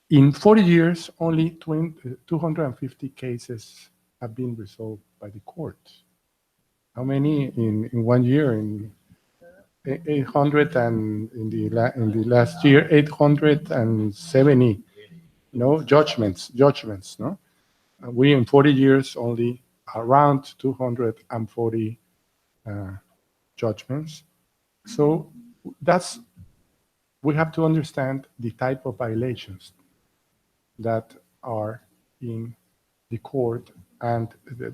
in 40 years, only 250 cases have been resolved by the court. How many in 1 year? In 800, and in the last year, 870, no, judgments, no? We in 40 years only around 240 judgments. So we have to understand the type of violations that are in the court, and the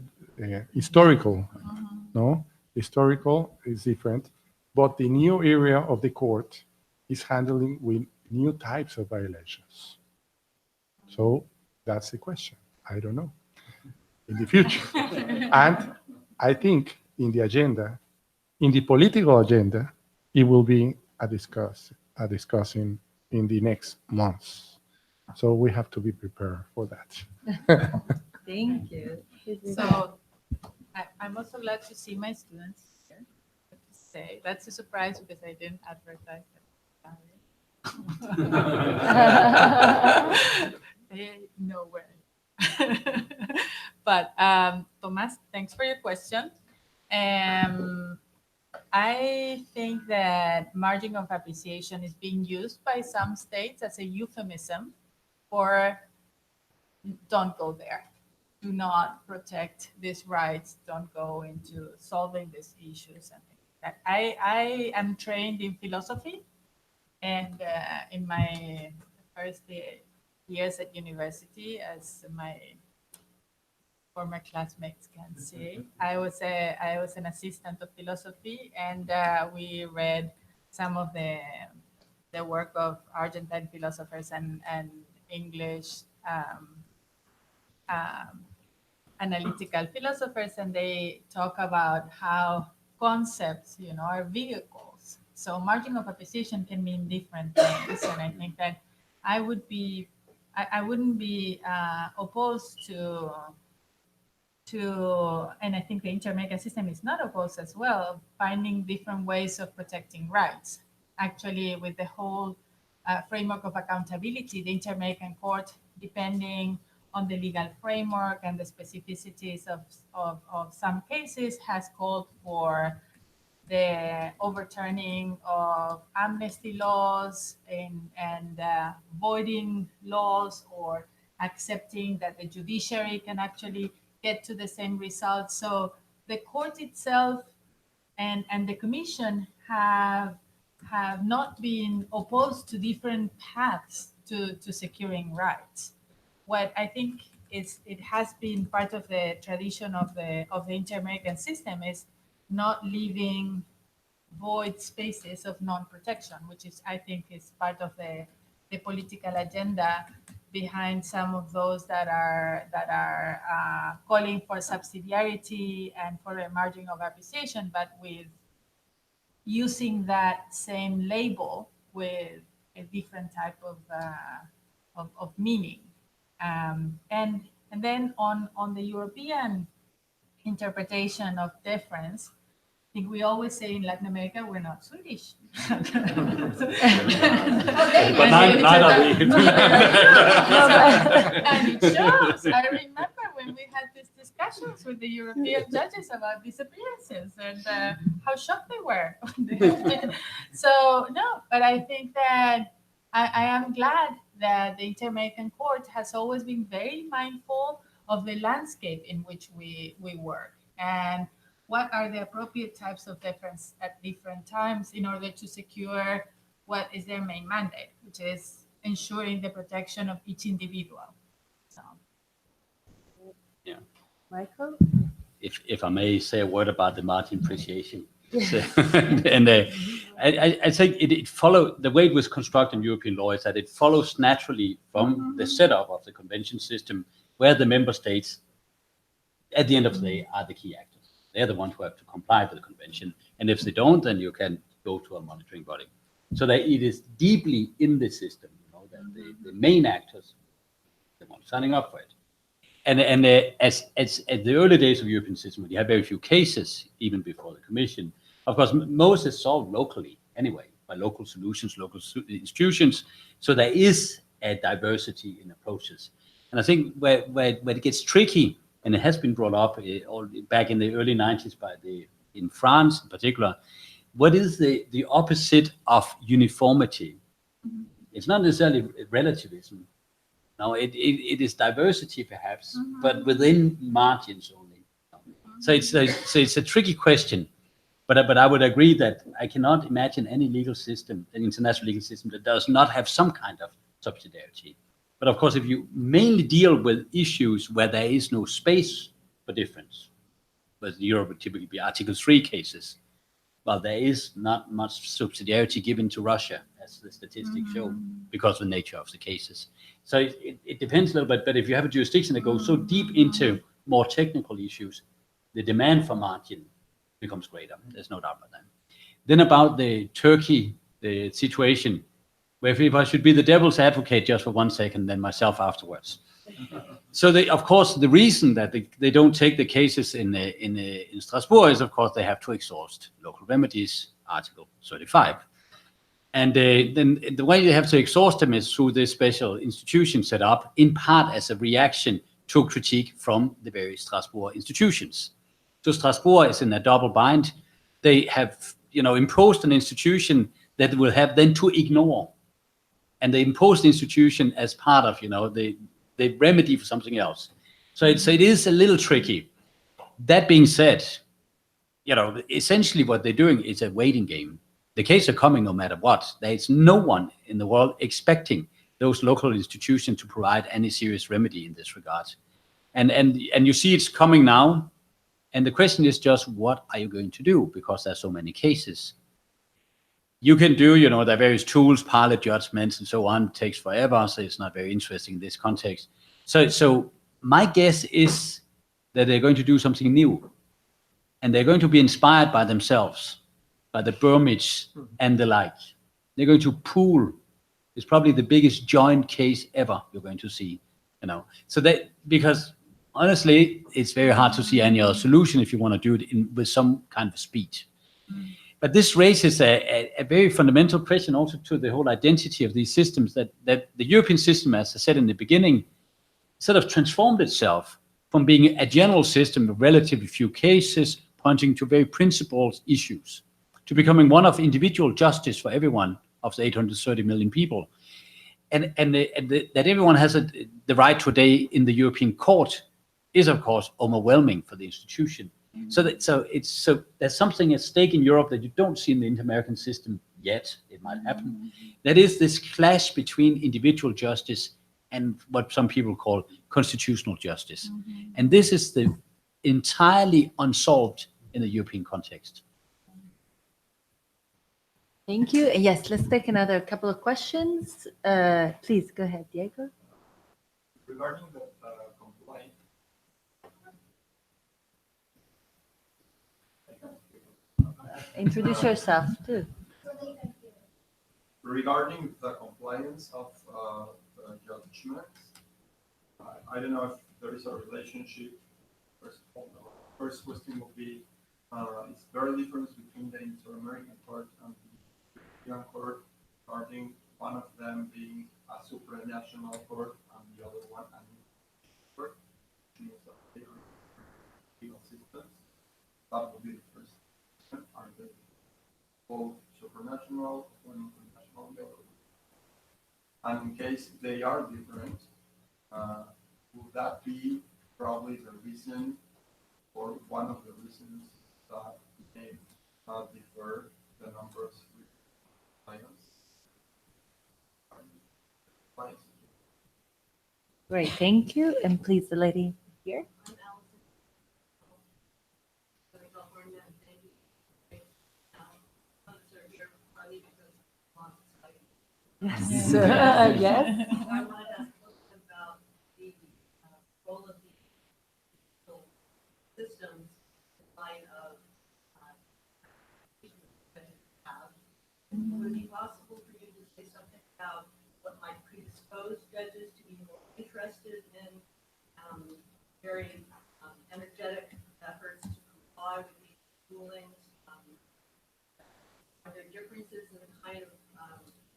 historical, no? Historical is different, but the new area of the court is handling with new types of violations. So that's the question. I don't know. In the future. And I think in the agenda, in the political agenda, it will be a discussing in the next months. So we have to be prepared for that. Thank you. So I'm also glad to see my students here. I have to say that's a surprise because I didn't advertise that. They know where. But Tomas, thanks for your question. I think that margin of appreciation is being used by some states as a euphemism for don't go there. Do not protect these rights. Don't go into solving these issues and things like that. I am trained in philosophy, and in my first years at university, as my former classmates can say, I was an assistant of philosophy, and we read some of the work of Argentine philosophers and English analytical philosophers, and they talk about how concepts, are vehicles. So margin of appreciation can mean different things, and I think that I wouldn't be opposed to, and I think the Inter-American system is not opposed as well, finding different ways of protecting rights. Actually, with the whole framework of accountability, the Inter-American Court, depending on the legal framework and the specificities of some cases, has called for the overturning of amnesty laws and voiding laws, or accepting that the judiciary can actually get to the same result. So the court itself and the commission have not been opposed to different paths to securing rights. What I think it has been part of the tradition of the Inter-American system is not leaving void spaces of non-protection, which is, I think, is part of the political agenda behind some of those that are calling for subsidiarity and for a margin of appreciation, but with using that same label with a different type of meaning. And then on the European interpretation of deference, I think we always say in Latin America, we're not Swedish. But neither are we. And it shows. I remember when we had these discussions with the European judges about disappearances and how shocked they were. So, no, but I think that I am glad that the Inter-American Court has always been very mindful of the landscape in which we work and what are the appropriate types of deference at different times in order to secure what is their main mandate, which is ensuring the protection of each individual. So. Yeah. Michael? If I may say a word about the margin appreciation. So, and I think it follow the way it was constructed in European law is that it follows naturally from the setup of the convention system, where the member states, at the end of the day, are the key actors. They're the ones who have to comply with the convention, and if they don't, then you can go to a monitoring body. So that it is deeply in the system, that the main actors, the ones signing up for it. And as at the early days of the European system, you have very few cases, even before the Commission. Of course, most is solved locally anyway, by local solutions, local institutions. So there is a diversity in approaches. And I think where it gets tricky, and it has been brought up back in the early 90s in France in particular, what is the opposite of uniformity? It's not necessarily relativism. No, it is diversity perhaps, but within margins only. So it's a tricky question, but I would agree that I cannot imagine any legal system, an international legal system, that does not have some kind of subsidiarity. But of course, if you mainly deal with issues where there is no space for difference, but Europe would typically be Article 3 cases, well, there is not much subsidiarity given to Russia, as the statistics show, because of the nature of the cases. So it depends a little bit, but if you have a jurisdiction that goes so deep into more technical issues, the demand for margin becomes greater. There's no doubt about that. Then about the Turkey, the situation, where if I should be the devil's advocate just for 1 second, then myself afterwards. So of course, the reason that they don't take the cases in Strasbourg is, of course, they have to exhaust local remedies, Article 35. And then the way they have to exhaust them is through this special institution set up, in part as a reaction to critique from the various Strasbourg institutions. So Strasbourg is in a double bind. They have, imposed an institution that will have then to ignore. And they impose the institution as part of, the remedy for something else. So it is a little tricky. That being said, essentially what they're doing is a waiting game. The cases are coming no matter what. There is no one in the world expecting those local institutions to provide any serious remedy in this regard. And you see it's coming now. And the question is just, what are you going to do? Because there's so many cases. You can do, there are various tools, pilot judgments and so on. It takes forever, so it's not very interesting in this context. So my guess is that they're going to do something new. And they're going to be inspired by themselves, by the Burmage and the like. They're going to pool. It's probably the biggest joint case ever you're going to see, So because honestly, it's very hard to see any other solution if you want to do it with some kind of speed. But this raises a very fundamental question also to the whole identity of these systems, that the European system, as I said in the beginning, sort of transformed itself from being a general system with relatively few cases, pointing to very principled issues, to becoming one of individual justice for everyone of the 830 million people. And that everyone has the right today in the European court is, of course, overwhelming for the institution. So there's something at stake in Europe that you don't see in the inter-American system yet. It might happen. That is this clash between individual justice and what some people call constitutional justice. And this is entirely unsolved in the European context. Thank you. Yes, let's take another couple of questions. Please go ahead, Diego. Regarding the complaint, Introduce yourself too. regarding the compliance of the judgments, I don't know if there is a relationship. First of all, the first question would be, is there a difference between the Inter-American Court and the European Court regarding one of them being a supranational court and the other one an international court, which means that they are legal systems? That would be the first question. Are they both supranational or international level? And in case they are different, would that be probably the reason or one of the reasons that may defer the number of clients? Great, thank you. And please, the lady here. Yes. Yes. I wanted to ask a little about the role of the digital systems in light of that you have. Would it be possible for you to say something about what might predispose judges to be more interested in very energetic efforts to comply with these rulings? Are there differences in the kind of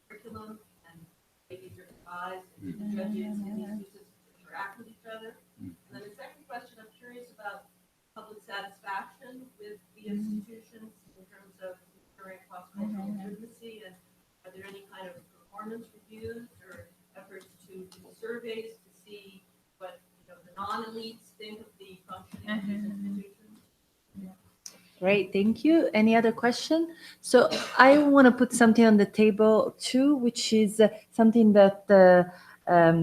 curriculum and maybe their devise and the judges and these two systems interact with each other? And then the second question, I'm curious about public satisfaction with the institutions in terms of ensuring cross-cultural legitimacy, and are there any kind of performance reviews or efforts to do surveys to see what the non-elites think of the functioning of these institutions? Great, thank you. Any other question? So I want to put something on the table too, which is something that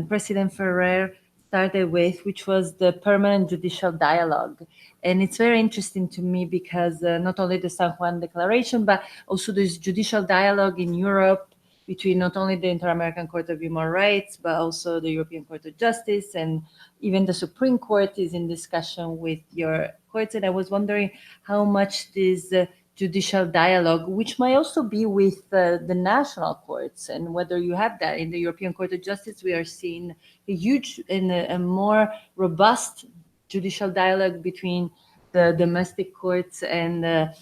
President Ferrer started with, which was the permanent judicial dialogue. And it's very interesting to me because not only the San Juan Declaration, but also this judicial dialogue in Europe between not only the Inter-American Court of Human Rights, but also the European Court of Justice, and even the Supreme Court is in discussion with your courts. And I was wondering how much this judicial dialogue, which might also be with the national courts, and whether you have that. In the European Court of Justice, we are seeing a huge and a more robust judicial dialogue between the domestic courts and the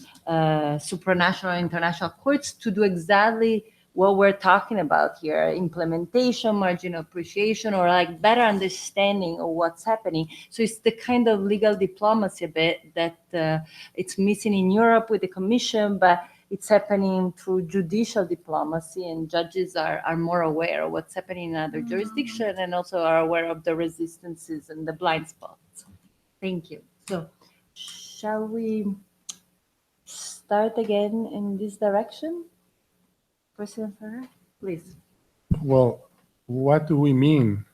supranational international courts to do exactly what we're talking about here: implementation, marginal appreciation, or like better understanding of what's happening. So it's the kind of legal diplomacy a bit that it's missing in Europe with the Commission, but it's happening through judicial diplomacy, and judges are more aware of what's happening in other jurisdictions and also are aware of the resistances and the blind spots. Thank you. So shall we start again in this direction? President Ferrer, please. Well, what do we mean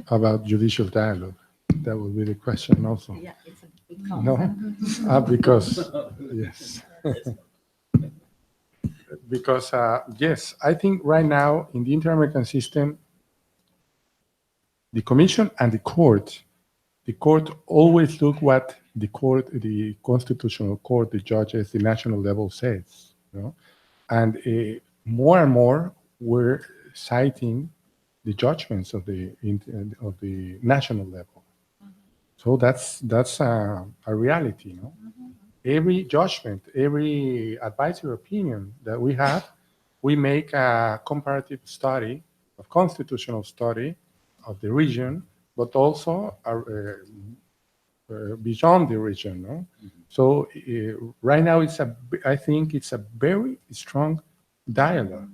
about judicial dialogue? That would be the question also. Yeah, it's a big No, concept. because yes, because yes, I think right now in the Inter-American system, the Commission and the court always look what the court, the Constitutional Court, the judges, the national level says, you know, and more and more we're citing the judgments of the national level. So that's a reality, you know. Every judgment, every advisory opinion that we have, we make a comparative study, a constitutional study of the region, but also beyond the region. No? So right now, I think it's a very strong dialogue,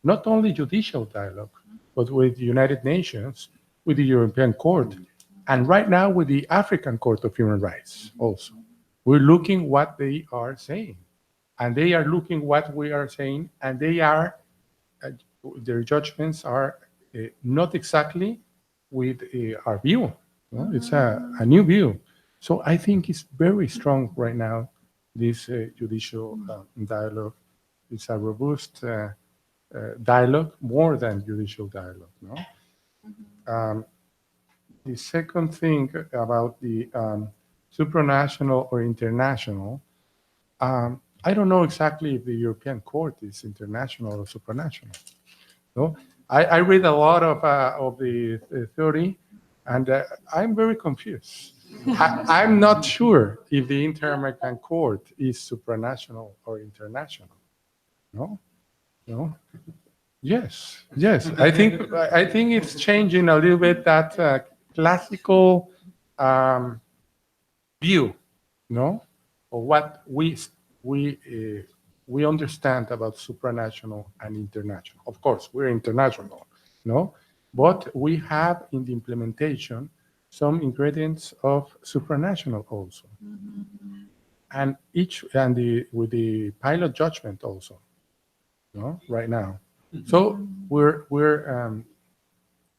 not only judicial dialogue, but with the United Nations, with the European Court, and right now with the African Court of Human Rights also. We're looking what they are saying, and they are looking what we are saying, and they are, their judgments are not exactly with our view. No? It's a new view. So I think it's very strong right now, this judicial dialogue. It's a robust dialogue, more than judicial dialogue. No. The second thing about the supranational or international, I don't know exactly if the European Court is international or supranational. No, I read a lot of the theory, and I'm very confused. I'm not sure if the Inter-American Court is supranational or international. No, no. Yes, yes. I think it's changing a little bit that classical view, no, of what we understand about supranational and international. Of course, we're international, no, but we have in the implementation some ingredients of supranational also, and with the pilot judgment also, no, right now. So we're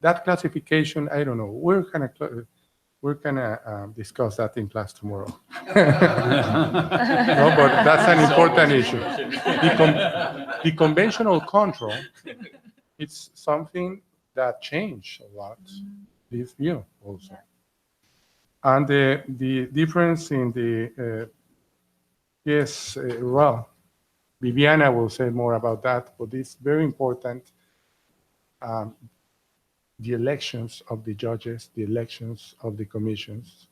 that classification. I don't know. We're gonna discuss that in class tomorrow. No, but that's an important issue. The conventional control, it's something that changed a lot, this view also. And the difference in the, well, Viviana will say more about that, but it's very important, the elections of the judges, the elections of the commissions,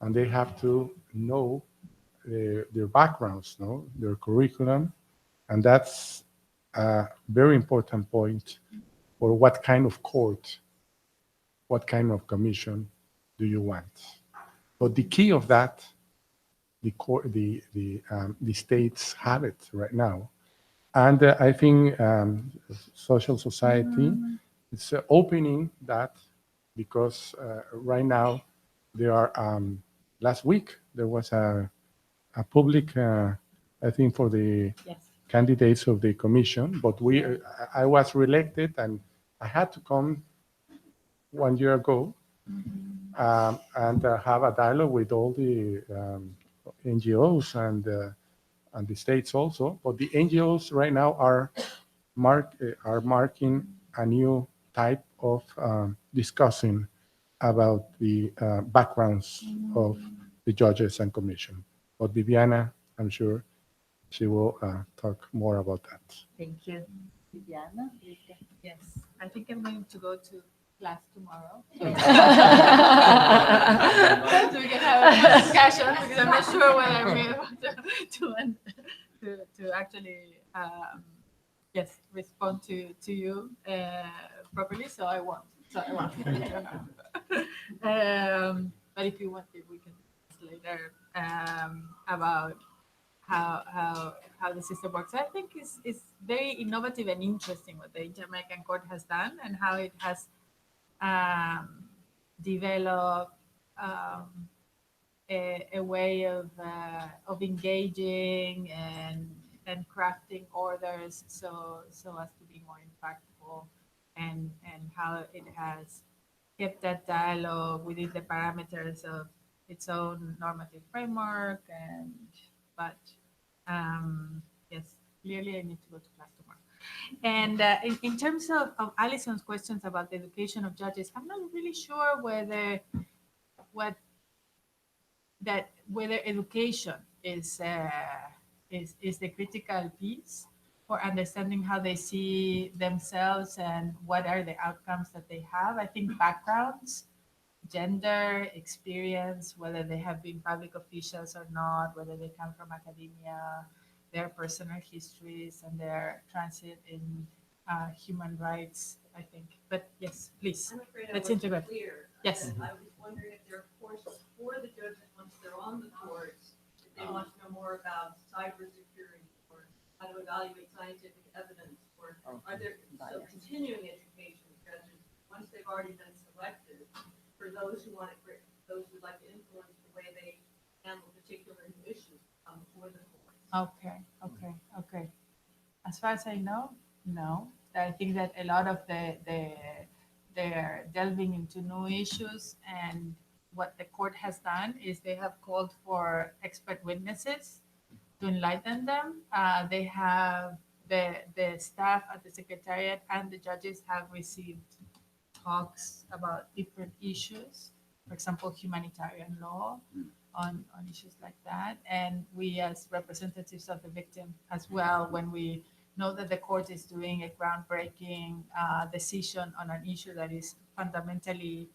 and they have to know their backgrounds, no, their curriculum, and that's a very important point for what kind of court, what kind of commission do you want. But the key of that, the states have it right now, and I think social society is opening that, because right now there are. Last week there was a public, I think, for the candidates of the commission, but I was reelected and I had to come 1 year ago and have a dialogue with all the NGOs and the states also. But the NGOs right now are marking a new type of discussing about the backgrounds of the judges and commission. But Viviana, I'm sure she will talk more about that. Thank you. Viviana? Yes, I think I'm going to go to class tomorrow. So we can have a discussion, because I'm not sure whether I'm able to actually respond to you properly. So I won't. But if you want, we can discuss later about how the system works. I think it's very innovative and interesting what the Inter-American Court has done, and how it has developed a way of engaging and crafting orders so as to be more impactful, and how it has kept that dialogue within the parameters of its own normative framework. But yes, clearly I need to go to class tomorrow. And in terms of Alison's questions about the education of judges, I'm not really sure whether education is the critical piece for understanding how they see themselves and what are the outcomes that they have. I think backgrounds, gender, experience, whether they have been public officials or not, whether they come from academia, their personal histories and their transit in human rights, I think. But yes, please, I'm afraid I let's wasn't integrate. clear. Yes. I was wondering if there are courses for the judges once they're on the courts, if they want to know more about cybersecurity or how to evaluate scientific evidence, or are there continuing education judges once they've already been selected, for those who want to, those who like to influence the way they handle particular issues before the courts? Okay. As far as I know, no. I think that a lot of they're delving into new issues, and what the court has done is they have called for expert witnesses to enlighten them. They have the staff at the Secretariat and the judges have received talks about different issues, for example, humanitarian law on issues like that. And we as representatives of the victim as well, when we know that the court is doing a groundbreaking decision on an issue that is fundamentally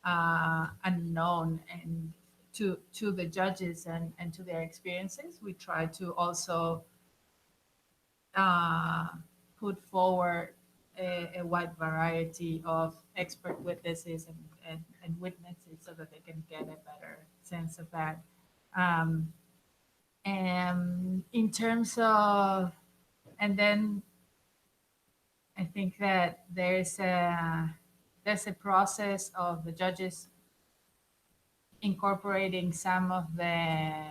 unknown and to the judges and to their experiences, we try to also put forward a wide variety of expert witnesses and witnesses so that they can get a better sense of that. And in terms of, and then I think that there's a process of the judges incorporating some of the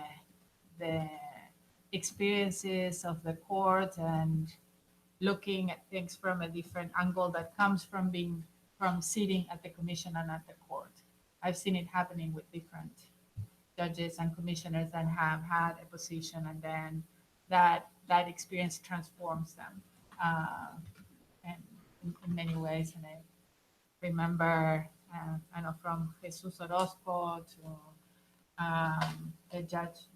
experiences of the court and looking at things from a different angle that comes from sitting at the commission and at the court. I've seen it happening with different judges and commissioners that have had a position, and then that experience transforms them and in many ways. And I remember, I know from Jesus Orozco to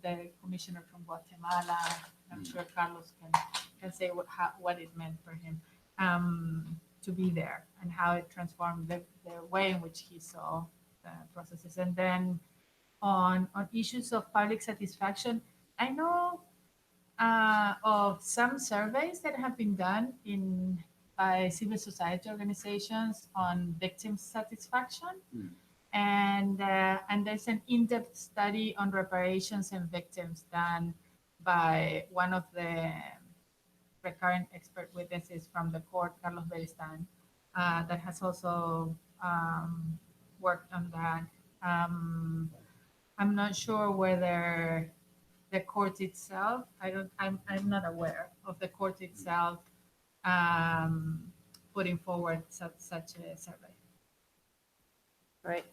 the commissioner from Guatemala. I'm sure Carlos can say what it meant for him to be there and how it transformed the way in which he saw the processes. And then on issues of public satisfaction, I know of some surveys that have been done by civil society organizations on victim satisfaction. And there's an in-depth study on reparations and victims done by one of the recurrent expert witnesses from the court, Carlos Beristain, that has also worked on that. I'm not sure whether the court itself, I'm not aware of the court itself putting forward such a survey. Right.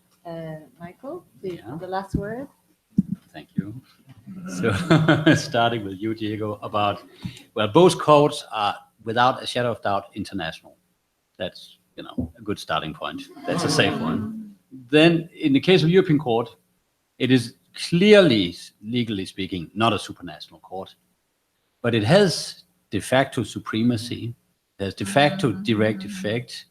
Michael, Yeah. the last word. Thank you. So starting with you, Diego, about, well, both courts are without a shadow of doubt international. That's, a good starting point. That's a safe one. Then in the case of European Court, it is clearly, legally speaking, not a supranational court, but it has de facto supremacy, it has de facto direct effect,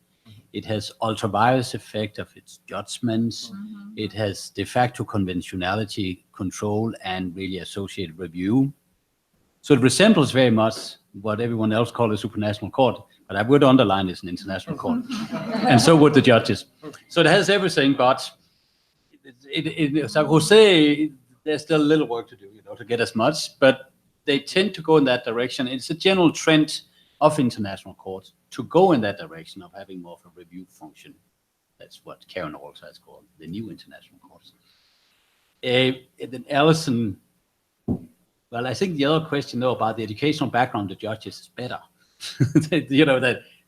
it has ultra vires effect of its judgments, it has de facto conventionality, control, and really associated review. So it resembles very much what everyone else calls a supranational court, but I would underline it's an international court, and so would the judges. So it has everything, but San Jose, there's still a little work to do, to get as much, but they tend to go in that direction. It's a general trend of international courts to go in that direction of having more of a review function. That's what Karen also has called the new international courts. And then Alison, well, I think the other question though about the educational background of the judges is better.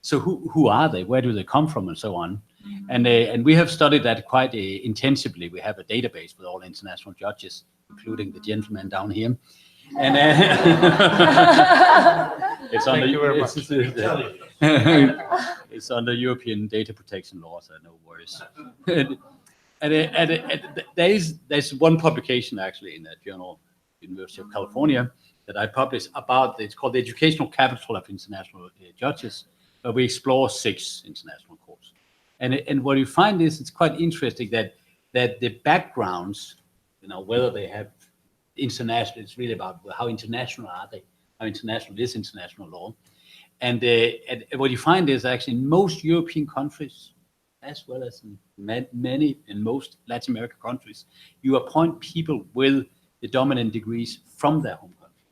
So who are they? Where do they come from, and so on? And we have studied that quite intensively. We have a database with all international judges, including the gentleman down here. And it's on it's under European data protection laws, so no worries. There's one publication actually in the journal, University of California, that I published about, it's called the Educational Capital of International Judges, where we explore 6 international courts. And what you find is, it's quite interesting that the backgrounds, whether they have international, it's really about how international are they, how international is international law. And what you find is actually in most European countries, as well as in most Latin American countries, you appoint people with the dominant degrees from their home country.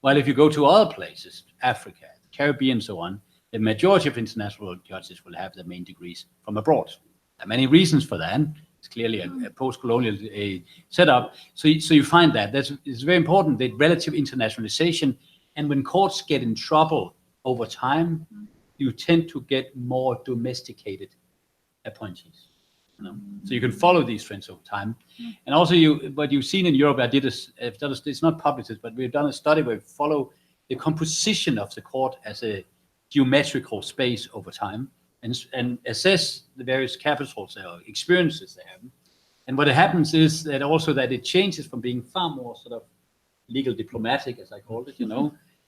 While if you go to other places, Africa, the Caribbean, and so on, the majority of international judges will have their main degrees from abroad. There are many reasons for that. It's clearly a post-colonial setup. So you find that. It's very important, the relative internationalization. And when courts get in trouble over time, you tend to get more domesticated appointees. So you can follow these trends over time. And also what you've seen in Europe, it's not published, but we've done a study where we follow the composition of the court as a geometrical space over time, and assess the various capitals or experiences they have. And what happens is that also that it changes from being far more sort of legal diplomatic, as I called it,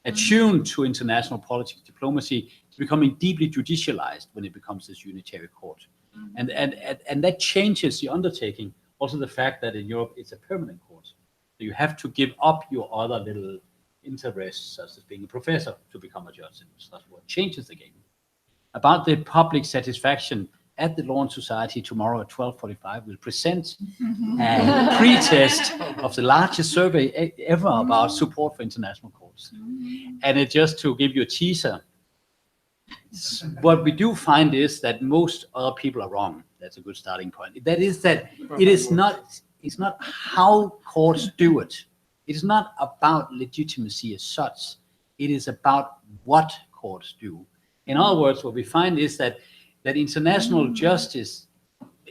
attuned to international politics, diplomacy, to becoming deeply judicialized when it becomes this unitary court. And that changes the undertaking. Also the fact that in Europe it's a permanent court. So you have to give up your other little interests, such as being a professor, to become a judge. And that's what changes the game. About the public satisfaction, at the Law and Society tomorrow at 12:45, we'll present a pre-test of the largest survey ever about support for international courts. And it just to give you a teaser, what we do find is that most other people are wrong. That's a good starting point. That is that it's not how courts do it. It is not about legitimacy as such. It is about what courts do. In other words, what we find is that international justice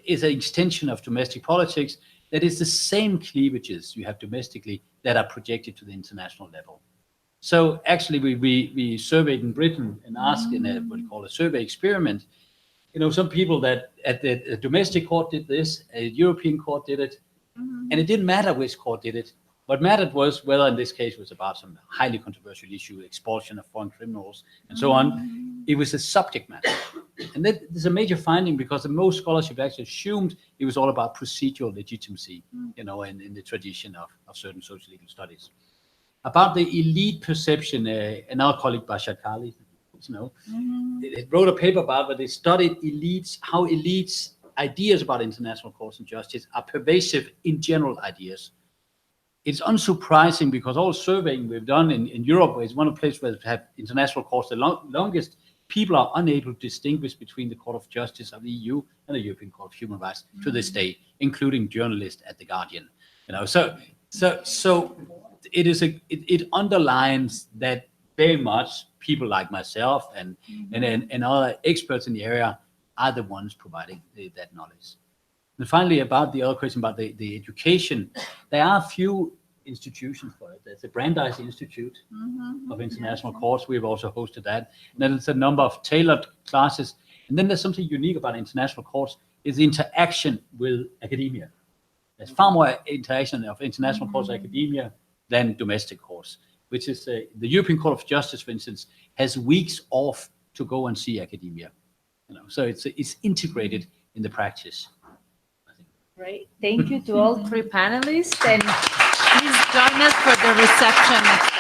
is an extension of domestic politics. That is the same cleavages you have domestically that are projected to the international level. So actually, we surveyed in Britain and asked in what we call a survey experiment, some people that at the domestic court did this, a European court did it, and it didn't matter which court did it. What mattered was whether, in this case, it was about some highly controversial issue, expulsion of foreign criminals, and so on. It was a subject matter. And that is a major finding because the most scholarship actually assumed it was all about procedural legitimacy, in the tradition of certain social legal studies. About the elite perception, another colleague, Bashar Kali, it wrote a paper about where they studied elites, how elites' ideas about international courts and justice are pervasive in general ideas. It's unsurprising because all surveying we've done in Europe, where it's one of the places where we have international courts the longest, people are unable to distinguish between the Court of Justice of the EU and the European Court of Human Rights to this day, including journalists at The Guardian. So it underlines that very much people like myself and other experts in the area are the ones providing that knowledge. And finally, about the other question about the education, there are a few institutions for it. There's the Brandeis Institute of International Courts. We've also hosted that. And then there's a number of tailored classes. And then there's something unique about international courts is the interaction with academia. There's far more interaction of international courts and academia than domestic courts, which is the European Court of Justice, for instance, has weeks off to go and see academia. So it's integrated in the practice. Great. Thank you to all three panelists, and please join us for the reception next